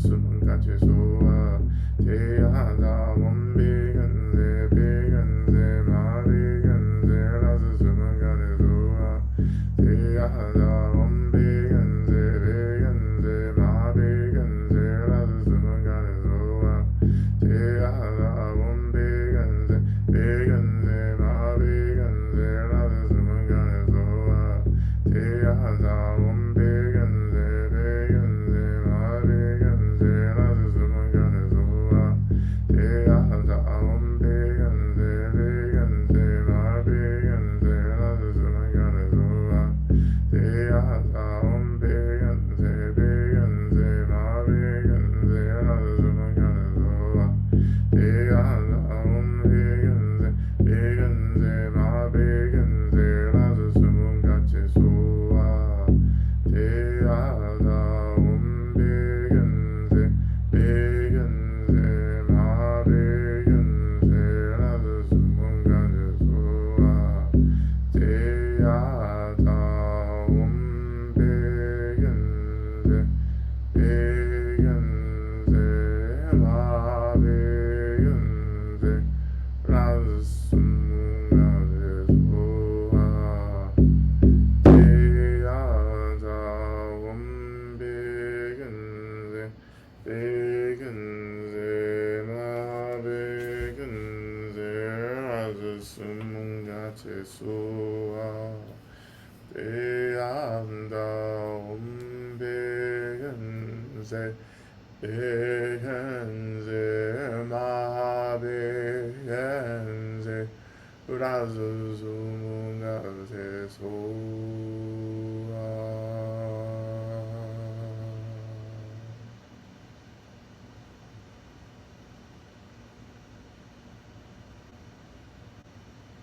[SPEAKER 1] 수문까지 소화 제하다 원비근세 비근세 마비근세 라스 수문까지 소화 제하다 원비근세 비근세 마비근세 라스 수문까지 소화 제하다 원비근세 비근세 마비근세 라스 수문까지 소화 제하다 원비근세 비근세 마비근세 라스 수문까지 소화 제하다 원비근세 비근세 마비근세 라스 수문까지 소화 제하다 원비근세 비근세 마비근세 라스 수문까지 소화 제하다 원비근세 비근세 마비근세 라스 수문까지 소화 제하다 원비근세 비근세 마비근세 라스 수문까지 소화 제하다 원비근세 비근세 마비근세 라스 수문까지 소화 제하다 원비근세 비근세 마비근세 라스 수문까지 소화 제하다 원비근세 비근세 마비근세 라스 수문까지 소화.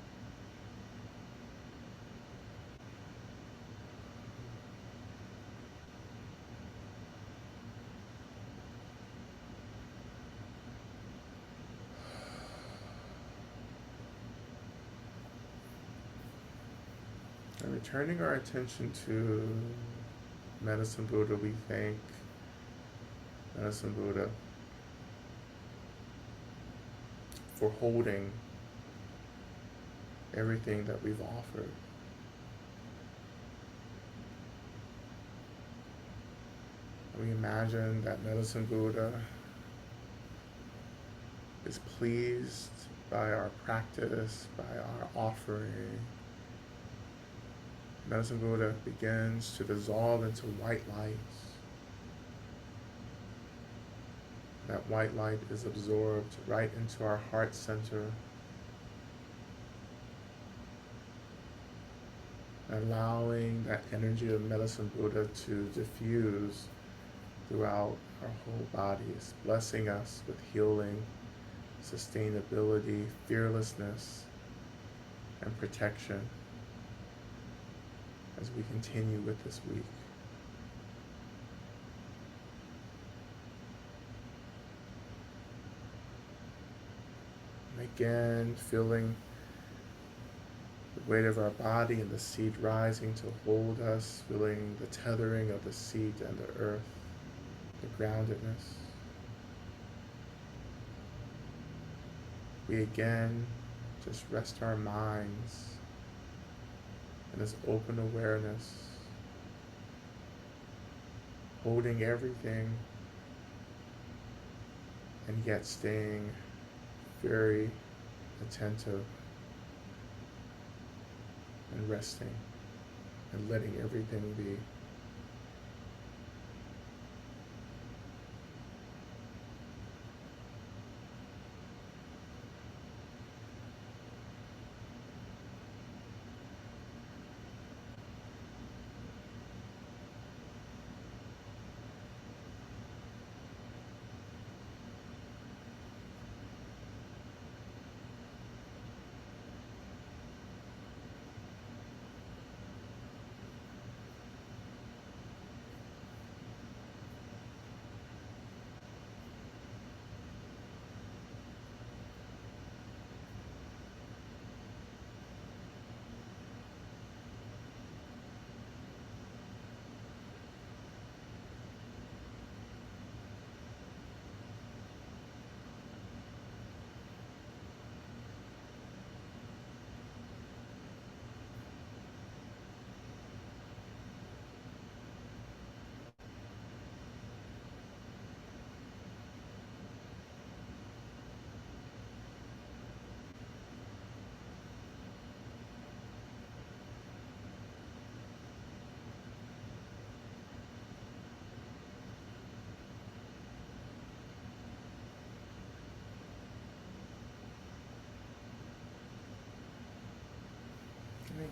[SPEAKER 1] And returning our attention to Medicine Buddha, we thank Medicine Buddha for holding everything that we've offered. And we imagine that Medicine Buddha is pleased by our practice, by our offering. Medicine Buddha begins to dissolve into white light. That white light is absorbed right into our heart center, allowing that energy of Medicine Buddha to diffuse throughout our whole bodies, blessing us with healing, sustainability, fearlessness, and protection as we continue with this week. And again, feeling the weight of our body and the seat rising to hold us, feeling the tethering of the seat and the earth, the groundedness. We again just rest our minds in this open awareness, holding everything and yet staying very attentive and resting and letting everything be.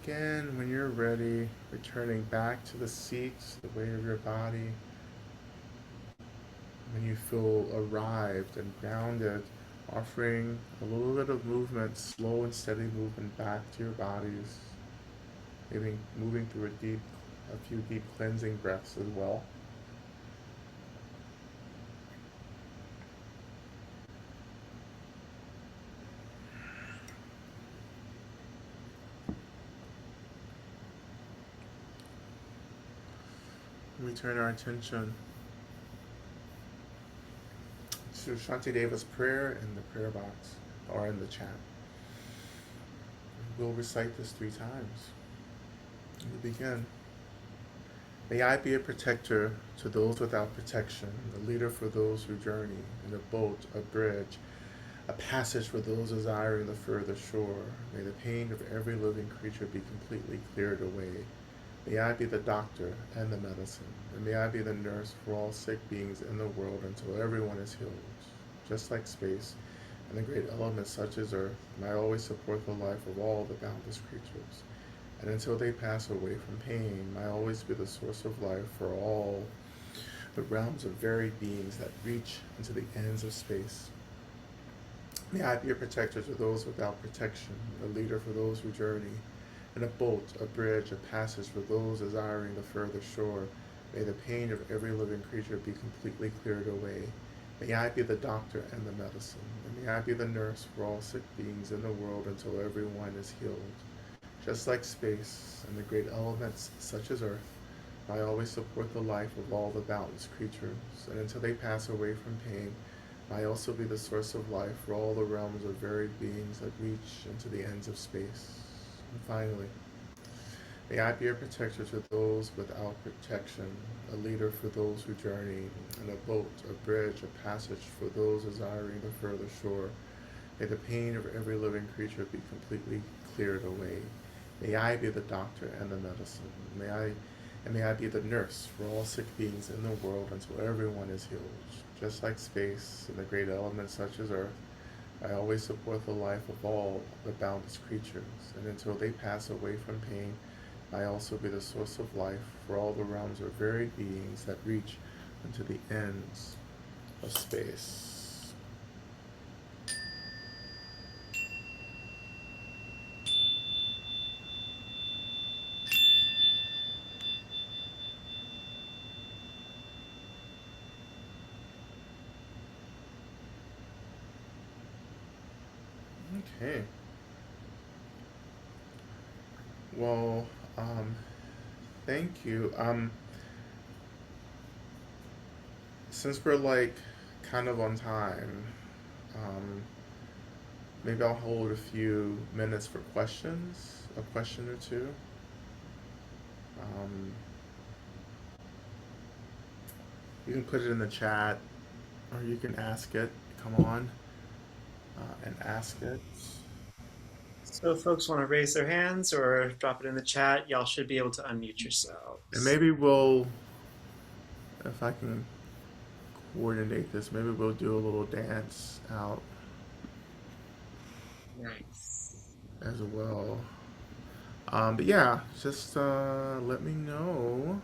[SPEAKER 1] again, when you're ready, returning back to the seat, the weight of your body. When you feel arrived and grounded, offering a little bit of movement, slow and steady movement back to your bodies, maybe moving through a few deep cleansing breaths as well. We turn our attention to Shantideva's prayer in the prayer box or in the chat. We'll recite this 3 times. We begin. May I be a protector to those without protection, a leader for those who journey, in a boat, a bridge, a passage for those desiring the further shore. May the pain of every living creature be completely cleared away. May I be the doctor and the medicine, and may I be the nurse for all sick beings in the world until everyone is healed. Just like space and the great elements such as earth, may I always support the life of all the boundless creatures. And until they pass away from pain, may I always be the source of life for all the realms of varied beings that reach into the ends of space. May I be a protector to those without protection, a leader for those who journey, in a boat, a bridge, a passage for those desiring the further shore. May the pain of every living creature be completely cleared away. May I be the doctor and the medicine, and may I be the nurse for all sick beings in the world until everyone is healed. Just like space and the great elements such as earth, I always support the life of all the boundless creatures, and until they pass away from pain, I also be the source of life for all the realms of varied beings that reach into the ends of space. And finally, may I be a protector to those without protection, a leader for those who journey, in a boat, a bridge, a passage for those desiring the further shore. May the pain of every living creature be completely cleared away. May I be the doctor and the medicine. May I be the nurse for all sick beings in the world until everyone is healed. Just like space and the great elements such as earth, I always support the life of all the boundless creatures, and until they pass away from pain, I also be the source of life for all the realms of varied beings that reach into the ends of space. Okay. Well, thank you. Since we're like kind of on time, um, maybe I'll hold a few minutes for questions, a question or two. Um, you can put it in the chat, or you can ask it. Come on, and ask it.
[SPEAKER 2] So if folks want to raise their hands or drop it in the chat, y'all should be able to unmute
[SPEAKER 1] And
[SPEAKER 2] yourselves.
[SPEAKER 1] maybe we'll, if I can coordinate this, maybe we'll do a little dance out
[SPEAKER 2] Nice.
[SPEAKER 1] as well. But yeah, just let me know.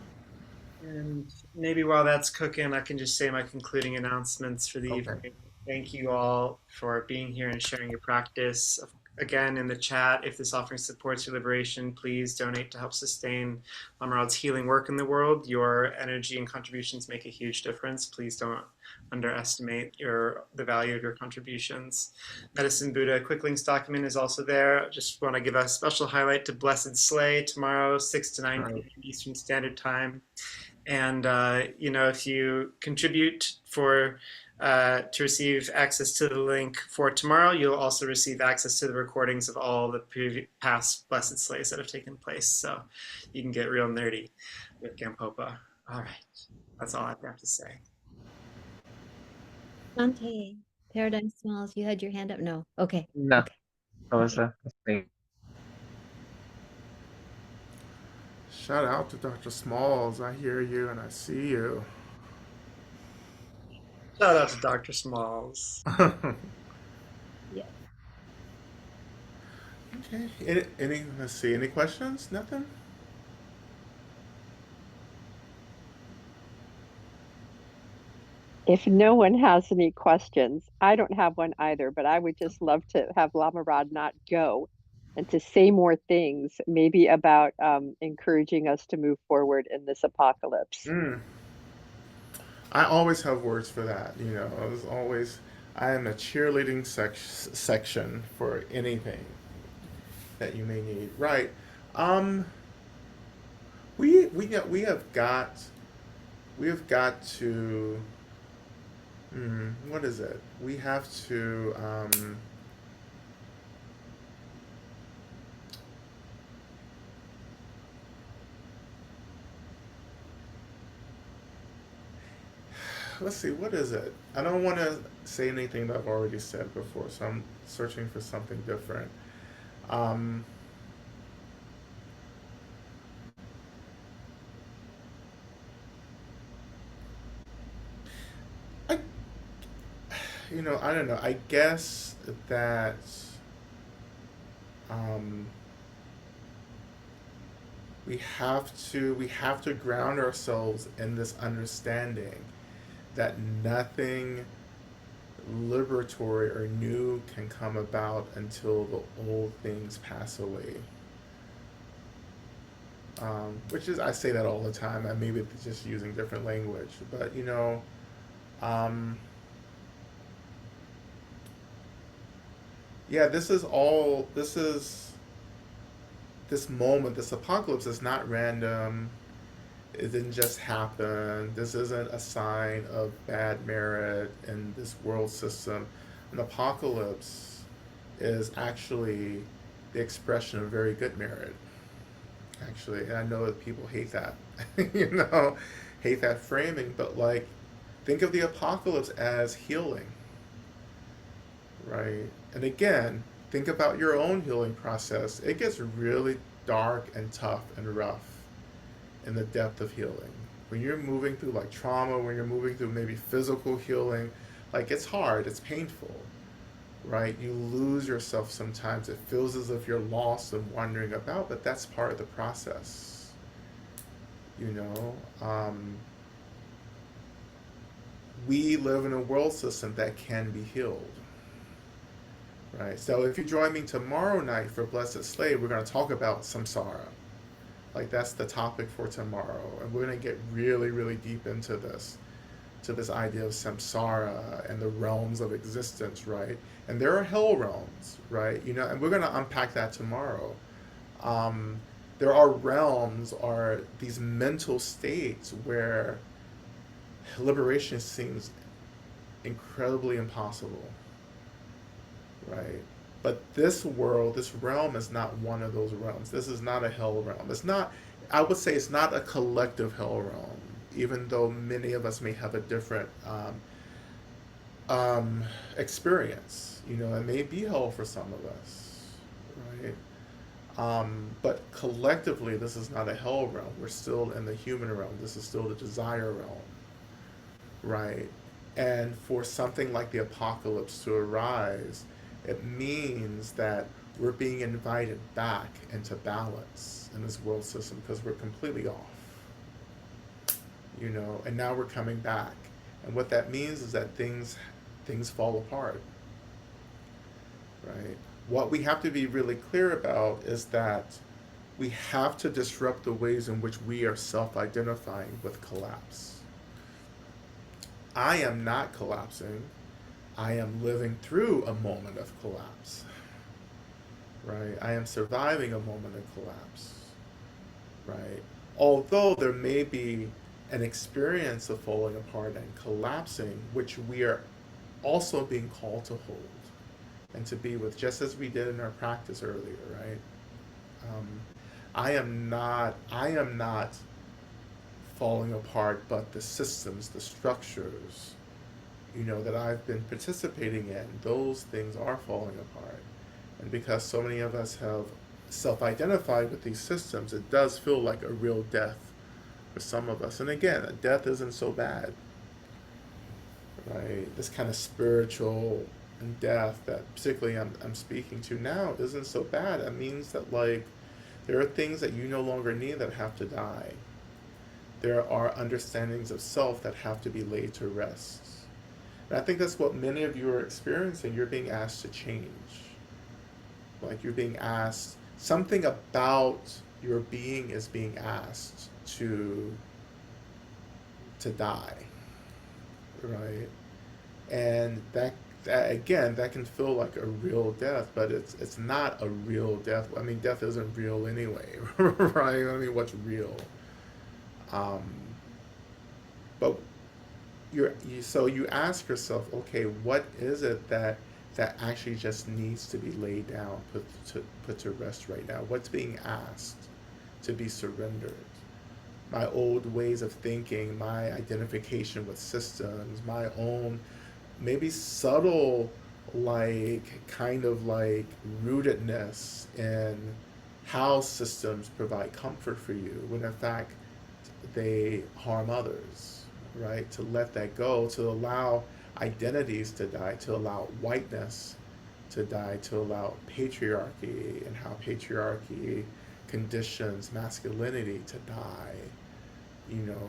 [SPEAKER 2] And maybe while that's cooking, I can just say my concluding announcements for the
[SPEAKER 1] Okay.
[SPEAKER 2] evening. Thank you all for being here and sharing your practice. Again, in the chat, if this offering supports your liberation, please donate to help sustain Lama Rod's healing work in the world. Your energy and contributions make a huge difference. Please don't underestimate the value of your contributions. Medicine Buddha quick links document is also there. Just want to give a special highlight to Blessed Slay tomorrow, 6 to 9
[SPEAKER 1] Right.
[SPEAKER 2] p.m. Eastern Standard Time. And if you contribute to receive access to the link for tomorrow, you'll also receive access to the recordings of all the past Blessed Slays that have taken place. So you can get real nerdy with Gampopa. All right, that's all I have to say.
[SPEAKER 3] Dante, Paradigm Smiles, you had your hand up? No. Okay.
[SPEAKER 4] No,
[SPEAKER 3] Okay.
[SPEAKER 4] that was
[SPEAKER 3] Okay.
[SPEAKER 4] a mistake.
[SPEAKER 1] Shout out to Dr. Smalls. I hear you and I see you.
[SPEAKER 2] Shout out to Dr. Smalls.
[SPEAKER 3] Yeah.
[SPEAKER 1] Okay. Let's see. Any questions? Nothing?
[SPEAKER 4] If no one has any questions, I don't have one either, but I would just love to have Lama Rod not go and to say more things, maybe about encouraging us to move forward in this apocalypse.
[SPEAKER 1] Mm. I always have words for that. I was always, I am a cheerleading section for anything that you may need. Right. Um, we have got to, what is it? We have to, let's see, what is it? I don't want to say anything that I've already said before, so I'm searching for something different. Um, I, I don't know. I guess that um, we have to ground ourselves in this understanding that nothing liberatory or new can come about until the old things pass away. Which is, I say that all the time. I maybe it's just using different language, but um, yeah, this is all. This moment, this apocalypse is not random. It didn't just happen. This isn't a sign of bad merit in this world system. An apocalypse is actually the expression of very good merit, actually. And I know that people hate that, hate that framing, but like, think of the apocalypse as healing, right? And again, think about your own healing process. It gets really dark and tough and rough in the depth of healing. When you're moving through like trauma, when you're moving through maybe physical healing, like it's hard, it's painful, right? You lose yourself sometimes. It feels as if you're lost and wandering about, but that's part of the process, you know? We live in a world system that can be healed, right? So if you join me tomorrow night for Blessed Slave, we're going to talk about samsara. Like that's the topic for tomorrow, and we're going to get really, really deep into this, to this idea of samsara and the realms of existence, right? And there are hell realms, right? And we're going to unpack that tomorrow. Um, there are realms, are these mental states where liberation seems incredibly impossible, right? But this world, this realm is not one of those realms. This is not a hell realm. It's not, I would say it's not a collective hell realm, even though many of us may have a different experience. It may be hell for some of us, right? But collectively, this is not a hell realm. We're still in the human realm. This is still the desire realm, right? And for something like the apocalypse to arise, it means that we're being invited back into balance in this world system because we're completely off, and now we're coming back. And what that means is that things fall apart, right? What we have to be really clear about is that we have to disrupt the ways in which we are self-identifying with collapse. I am not collapsing. I am living through a moment of collapse, right? I am surviving a moment of collapse, right? Although there may be an experience of falling apart and collapsing, which we are also being called to hold and to be with, just as we did in our practice earlier, right? Um, I am not falling apart, but the systems, the structures, that I've been participating in, those things are falling apart. And because so many of us have self-identified with these systems, it does feel like a real death for some of us. And again, death isn't so bad, right? This kind of spiritual and death that particularly I'm speaking to now isn't so bad. It means that like there are things that you no longer need that have to die. There are understandings of self that have to be laid to rest. And I think that's what many of you are experiencing. You're being asked to change. Like you're being asked, something about your being is being asked to die, right? And that again, that can feel like a real death, but it's not a real death. I mean, death isn't real anyway, right? I mean, what's real? Um, but so you ask yourself, okay, what is it that actually just needs to be laid down, put to rest right now? What's being asked to be surrendered? My old ways of thinking, my identification with systems, my own maybe subtle, like kind of like rootedness in how systems provide comfort for you when in fact they harm others, right? To let that go, to allow identities to die, to allow whiteness to die, to allow patriarchy and how patriarchy conditions masculinity to die. You know,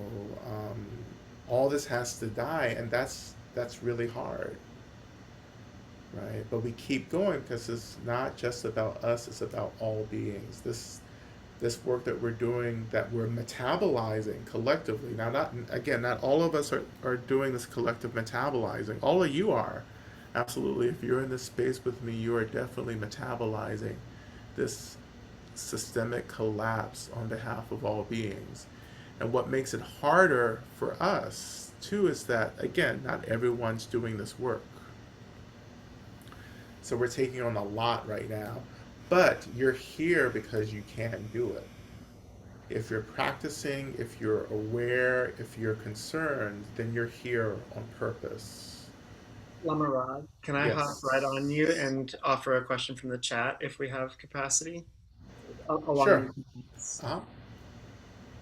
[SPEAKER 1] all this has to die, and that's really hard, right? But we keep going because it's not just about us; it's about all beings. This work that we're doing, that we're metabolizing collectively. Now, not again, not all of us are doing this collective metabolizing. All of you are, absolutely. If you're in this space with me, you are definitely metabolizing this systemic collapse on behalf of all beings. And what makes it harder for us too is that again, not everyone's doing this work. So we're taking on a lot right now. But you're here because you can do it. If you're practicing, if you're aware, if you're concerned, then you're here on purpose.
[SPEAKER 2] Lama Rod, can I hop right on you
[SPEAKER 1] Yes.
[SPEAKER 2] and offer a question from the chat if we have capacity along
[SPEAKER 1] Sure.
[SPEAKER 2] these lines?
[SPEAKER 1] Uh-huh.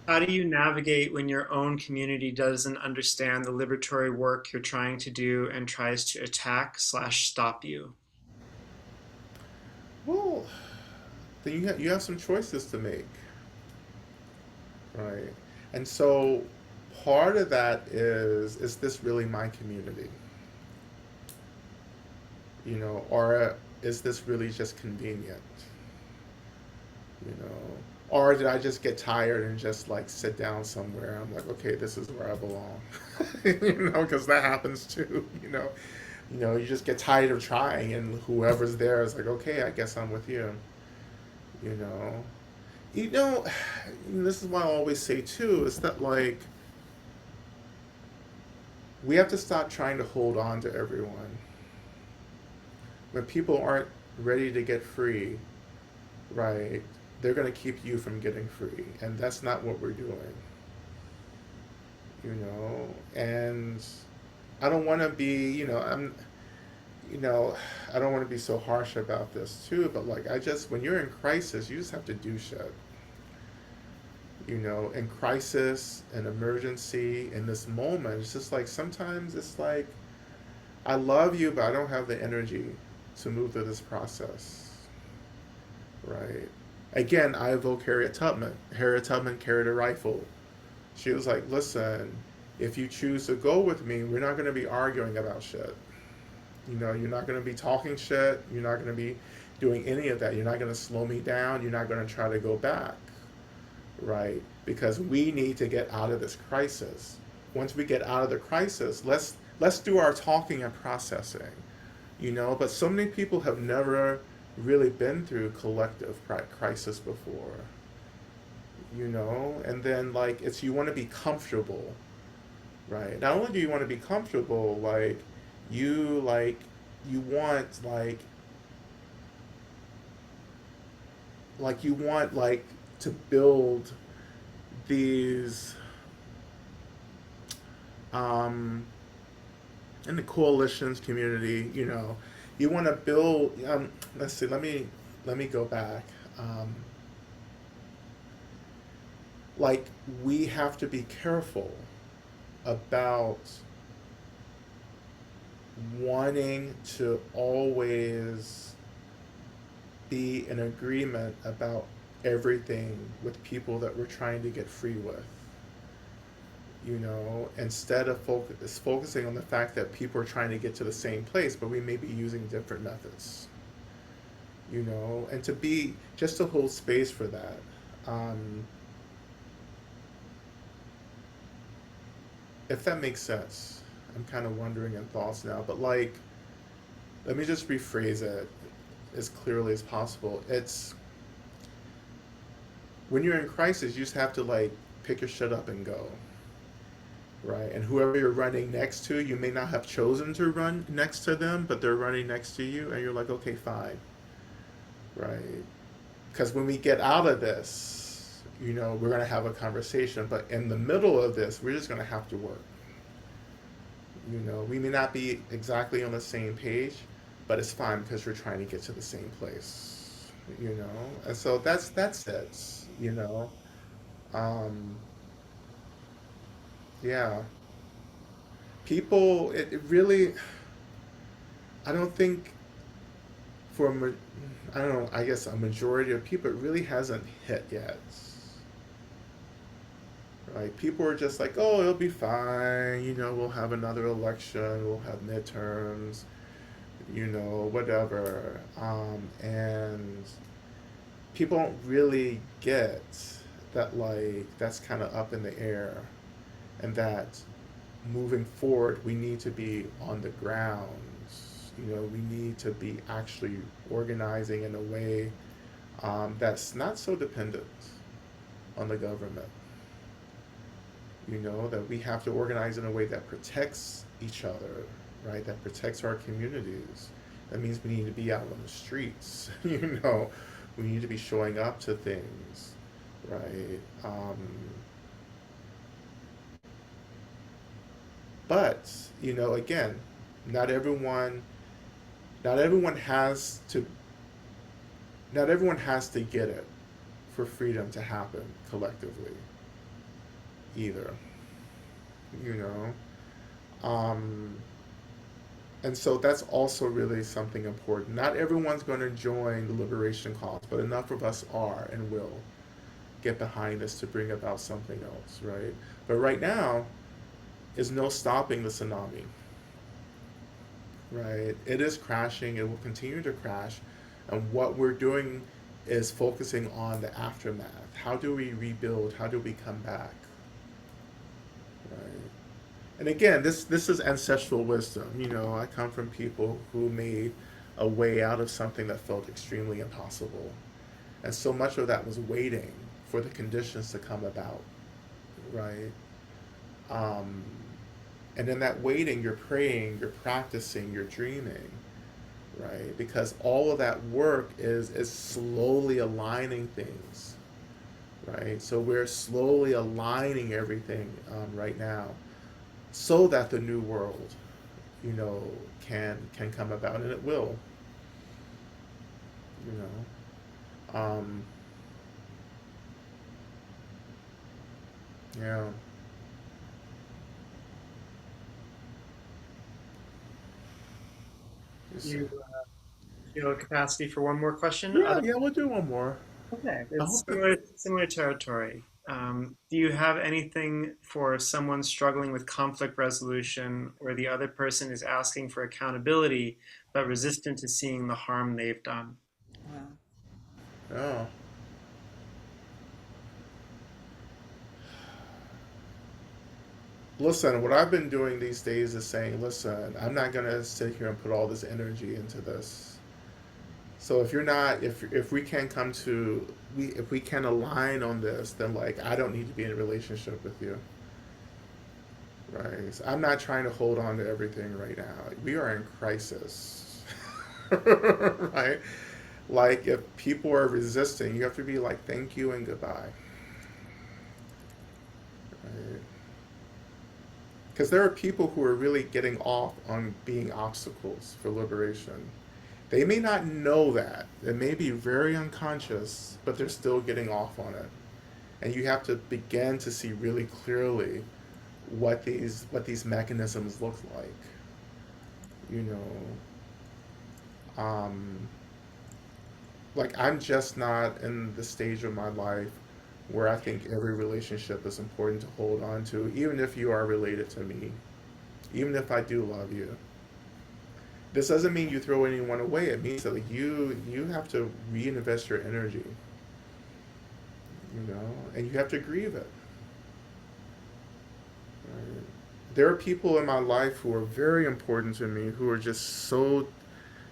[SPEAKER 2] How do you navigate when your own community doesn't understand the liberatory work you're trying to do and tries to attack slash stop you?
[SPEAKER 1] Well, then you have some choices to make, right? And so part of that is this really my community? You know, or is this really just convenient? You know, or did I just get tired and just like sit down somewhere? I'm like, okay, this is where I belong. You know, because that happens too. You know, you just get tired of trying, and whoever's there is like, okay, I guess I'm with you. You know, you know, and this is why I always say too is that like we have to stop trying to hold on to everyone. When people aren't ready to get free, right? They're going to keep you from getting free, and that's not what we're doing. You know, and I don't want to be, you know, I don't want to be so harsh about this too, but like I just when you're in crisis, you just have to do shit. You know, in crisis, in emergency, in this moment, it's just like sometimes it's like I love you, but I don't have the energy to move through this process, right? Again, I evoke Harriet Tubman. Harriet Tubman carried a rifle. She was like, listen, if you choose to go with me, we're not going to be arguing about shit. You know, you're not going to be talking shit. You're not going to be doing any of that. You're not going to slow me down. You're not going to try to go back, right? Because we need to get out of this crisis. Once we get out of the crisis, let's do our talking and processing, you know. But so many people have never really been through collective crisis before, you know. And then like it's you want to be comfortable, right? Not only do you want to be comfortable, like you want you want like to build these um in the coalitions community, you know, you want to build let's see, let me go back. Like we have to be careful about wanting to always be in agreement about everything with people that we're trying to get free with. Instead of focusing on the fact that people are trying to get to the same place, but we may be using different methods. And to be just to hold space for that. Um, if that makes sense, I'm kind of wondering in thoughts now, but like, let me just rephrase it as clearly as possible. It's when you're in crisis, you just have to like pick your shit up and go, right? And whoever you're running next to, you may not have chosen to run next to them, but they're running next to you, and you're like, okay, fine, right? Because when we get out of this, we're going to have a conversation, but in the middle of this, we're just going to have to work. We may not be exactly on the same page, but it's fine because we're trying to get to the same place. And so that's it. Um, yeah, people. It really. I don't think I don't know. I guess a majority of people, it really hasn't hit yet. Right? People are just like, oh, it'll be fine. We'll have another election. We'll have midterms. Whatever. And people don't really get that, like, that's kind of up in the air, and that moving forward, we need to be on the ground. We need to be actually organizing in a way that's not so dependent on the government. That we have to organize in a way that protects each other, right? That protects our communities. That means we need to be out on the streets. We need to be showing up to things, right? But again, not everyone, not everyone has to, not everyone has to get it for freedom to happen collectively, either. You know, um, and so that's also really something important. Not everyone's going to join the liberation cause, but enough of us are and will get behind us to bring about something else, right? But right now, is no stopping the tsunami, right? It is crashing. It will continue to crash. And what we're doing is focusing on the aftermath. How do we rebuild? How do we come back? Right? And again, this is ancestral wisdom. I come from people who made a way out of something that felt extremely impossible. And so much of that was waiting for the conditions to come about, right? Um, and in that waiting, you're praying, you're practicing, you're dreaming, right? Because all of that work is slowly aligning things, right? So we're slowly aligning everything right now, so that the new world, you know, can come about, and it will, you know. Yeah. Yes,
[SPEAKER 2] You
[SPEAKER 1] sir.
[SPEAKER 2] feel a capacity for one more question?
[SPEAKER 1] Yeah, we'll do one more.
[SPEAKER 2] Okay,
[SPEAKER 1] I
[SPEAKER 2] it's
[SPEAKER 1] hope that.
[SPEAKER 2] similar territory. Do you have anything for someone struggling with conflict resolution where the other person is asking for accountability but resistant to seeing the harm they've done?
[SPEAKER 5] Wow.
[SPEAKER 1] Yeah. Listen, what I've been doing these days is saying, listen, I'm not gonna sit here and put all this energy into this. So if you're not, if we can come to, if we can align on this, then like I don't need to be in a relationship with you, right? So I'm not trying to hold on to everything right now. We are in crisis, right? Like if people are resisting, you have to be like, thank you and goodbye, right? Because there are people who are really getting off on being obstacles for liberation. They may not know that. It may be very unconscious, but they're still getting off on it. And you have to begin to see really clearly what these mechanisms look like. you know, like I'm just not in the stage of my life where I think every relationship is important to hold on to, even if you are related to me, even if I do love you. This doesn't mean you throw anyone away. It means that like you have to reinvest your energy, you know, and you have to grieve it. Right? There are people in my life who are very important to me who are just so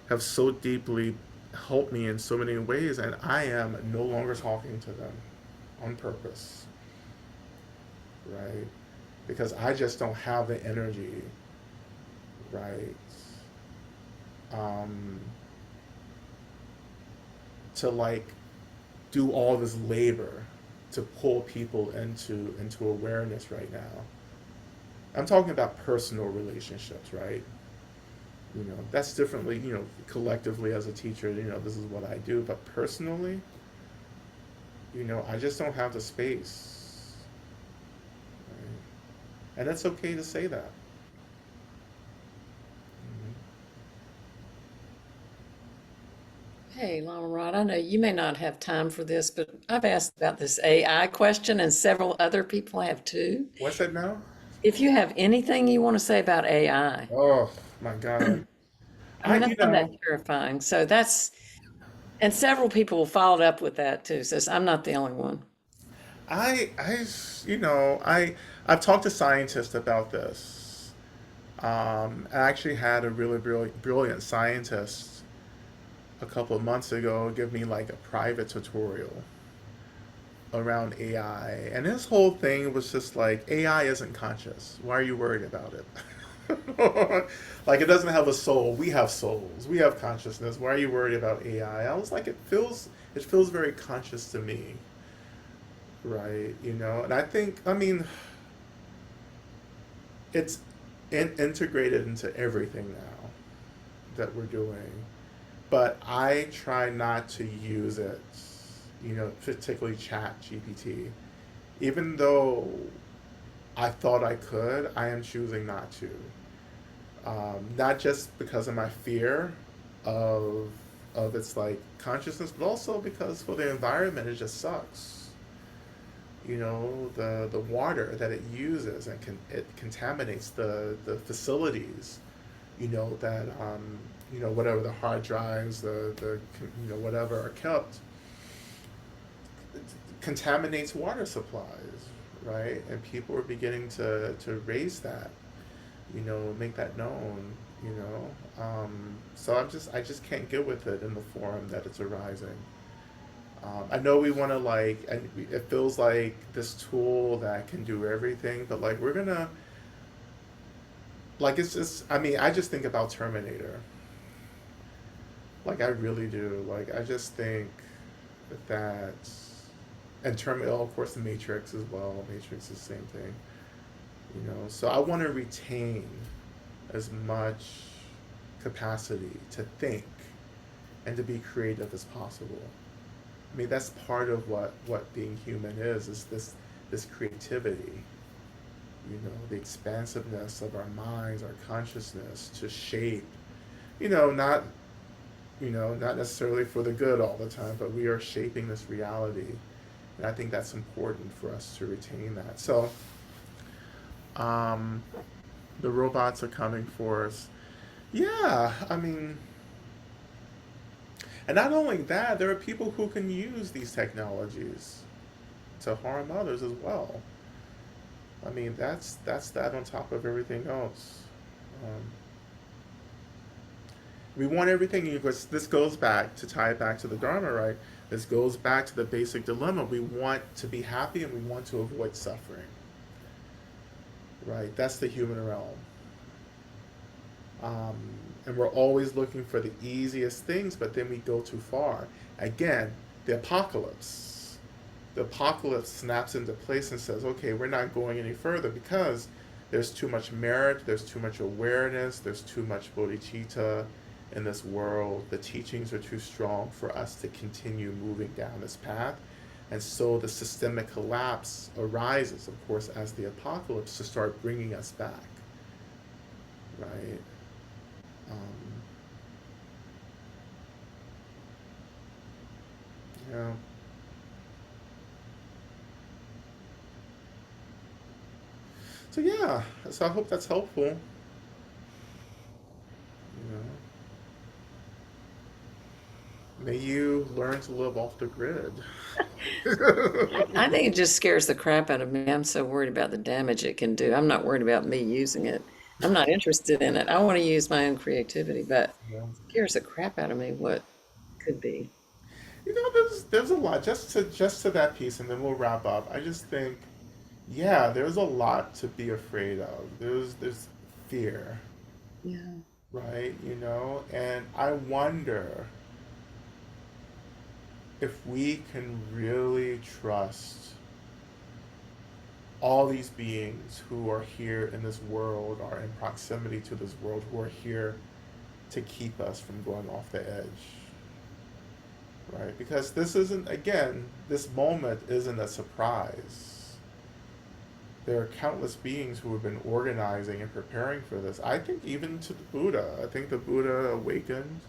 [SPEAKER 1] have so deeply helped me in so many ways, and I am no longer talking to them on purpose, right? Because I just don't have the energy, right? Um, to like do all this labor to pull people into awareness right now. I'm talking about personal relationships, right? You know, that's differently, you know, collectively as a teacher, you know, this is what I do, but personally, you know, I just don't have the space. Right? And that's okay to say that. Mhm.
[SPEAKER 5] Hey, Lama Rod, I know you may not have time for this, but I've asked about this AI question and several other people have too.
[SPEAKER 1] What's that now?
[SPEAKER 5] If you have anything you want to say about AI,
[SPEAKER 1] Oh my God.
[SPEAKER 5] I mean, I
[SPEAKER 1] You
[SPEAKER 5] find that
[SPEAKER 1] know,
[SPEAKER 5] terrifying. So that's, and several people followed up with that too. Says, I'm not the only one.
[SPEAKER 1] I, you know, I've talked to scientists about this. I actually had a really brilliant scientist a couple of months ago give me like a private tutorial around AI. And his whole thing was just like, AI isn't conscious. Why are you worried about it? Like, it doesn't have a soul. We have souls. We have consciousness. Why are you worried about AI? I was like, it feels very conscious to me, right? You know, and I think, I mean, it's integrated into everything now that we're doing. But I try not to use it, you know, particularly Chat GPT. Even though I thought I could, I am choosing not to. Not just because of my fear of its like consciousness, but also because for the environment it just sucks. You know, the water that it uses and it contaminates the facilities. You know that you know whatever the hard drives, the you know whatever are kept contaminates water supplies, right? And people are beginning to raise that, you know, make that known, you know. So I just can't get with it in the form that it's arising. I know we want to like, and it feels like this tool that can do everything, but like we're gonna, like it's just, I mean, I just think about Terminator. Like I really do. Like I just think that, and Terminator, of course, the Matrix as well. Matrix is the same thing, you know. So I want to retain as much capacity to think and to be creative as possible. I mean, that's part of what being human is this creativity, you know, the expansiveness of our minds, our consciousness to shape, you know, not you know, not necessarily for the good all the time, but we are shaping this reality. And I think that's important for us to retain that. So, um, the robots are coming for us. Yeah, I mean, and not only that, there are people who can use these technologies to harm others as well. I mean, that's that on top of everything else. Um, we want everything because this goes back to tie it back to the Dharma, right? This goes back to the basic dilemma. We want to be happy and we want to avoid suffering, right? That's the human realm. Um, and we're always looking for the easiest things, but then we go too far. Again, the apocalypse. The apocalypse snaps into place and says, okay, we're not going any further because there's too much merit, there's too much awareness, there's too much bodhicitta in this world. The teachings are too strong for us to continue moving down this path. And so the systemic collapse arises, of course, as the apocalypse to start bringing us back, right? Um, yeah. So yeah, so I hope that's helpful. You know, may you learn to live off the grid.
[SPEAKER 5] I think it just scares the crap out of me. I'm so worried about the damage it can do. I'm not worried about me using it. I'm not interested in it. I want to use my own creativity, but
[SPEAKER 1] Yeah.
[SPEAKER 5] it scares the crap out of me what could be.
[SPEAKER 1] You know, there's a lot just to that piece, and then we'll wrap up. I just think, yeah, there's a lot to be afraid of. There's fear,
[SPEAKER 5] Yeah.
[SPEAKER 1] right? You know, and I wonder if we can really trust all these beings who are here in this world, are in proximity to this world, who are here to keep us from going off the edge, right? Because this isn't, again, this moment isn't a surprise. There are countless beings who have been organizing and preparing for this. I think even to the Buddha, I think the Buddha awakened,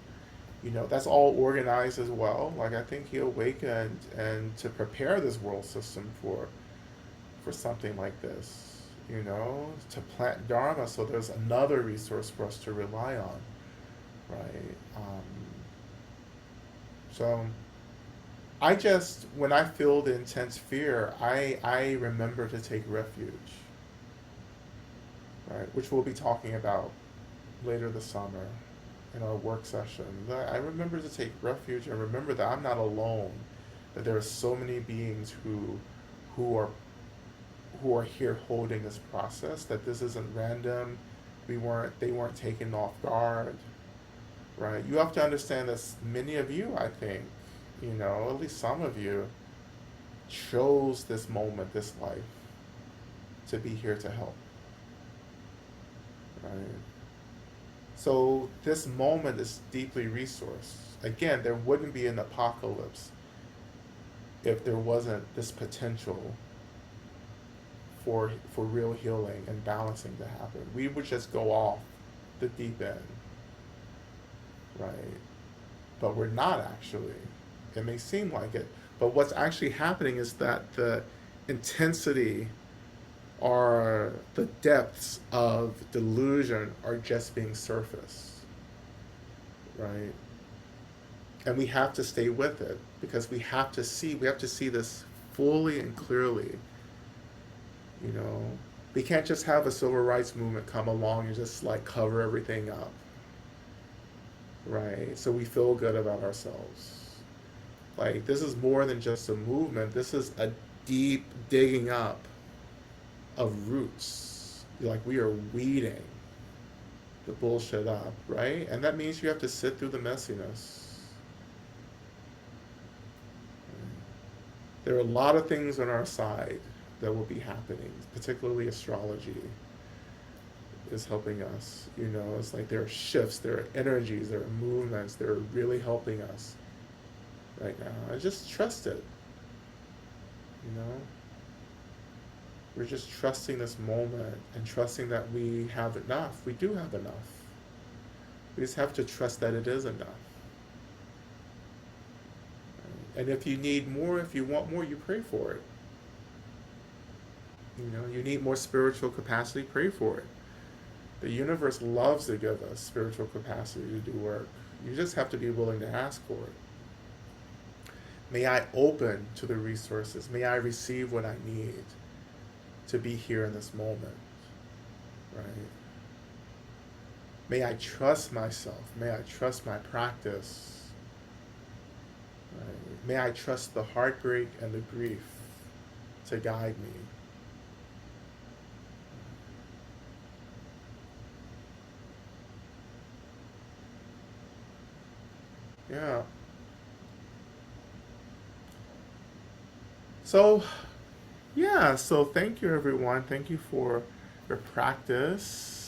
[SPEAKER 1] you know, that's all organized as well. Like I think he awakened and to prepare this world system for something like this, you know, to plant dharma so there's another resource for us to rely on, right? So I just, when I feel the intense fear, I remember to take refuge, right? Which we'll be talking about later this summer in our work session. I remember to take refuge and remember that I'm not alone, that there are so many beings who are who are here holding this process, that this isn't random. They weren't taken off guard, right? You have to understand that many of you, I think, you know, at least some of you, chose this moment, this life, to be here to help, right? So this moment is deeply resourced. Again, there wouldn't be an apocalypse if there wasn't this potential for real healing and balancing to happen. We would just go off the deep end, right? But we're not actually. It may seem like it, but what's actually happening is that the intensity or the depths of delusion are just being surfaced, right? And we have to stay with it because we have to see this fully and clearly. You know, we can't just have a civil rights movement come along and just like cover everything up, right? So we feel good about ourselves. Like this is more than just a movement. This is a deep digging up of roots. Like we are weeding the bullshit up, right? And that means you have to sit through the messiness. There are a lot of things on our side that will be happening, particularly astrology is helping us. You know, it's like there are shifts, there are energies, there are movements that are really helping us right now. I just trust it. You know, we're just trusting this moment and trusting that we have enough. We do have enough. We just have to trust that it is enough. And if you need more, if you want more, you pray for it. You know, you need more spiritual capacity, pray for it. The universe loves to give us spiritual capacity to do work. You just have to be willing to ask for it. May I open to the resources. May I receive what I need to be here in this moment, right? May I trust myself. May I trust my practice. Right? May I trust the heartbreak and the grief to guide me. Yeah. So, yeah, so thank you everyone. Thank you for your practice.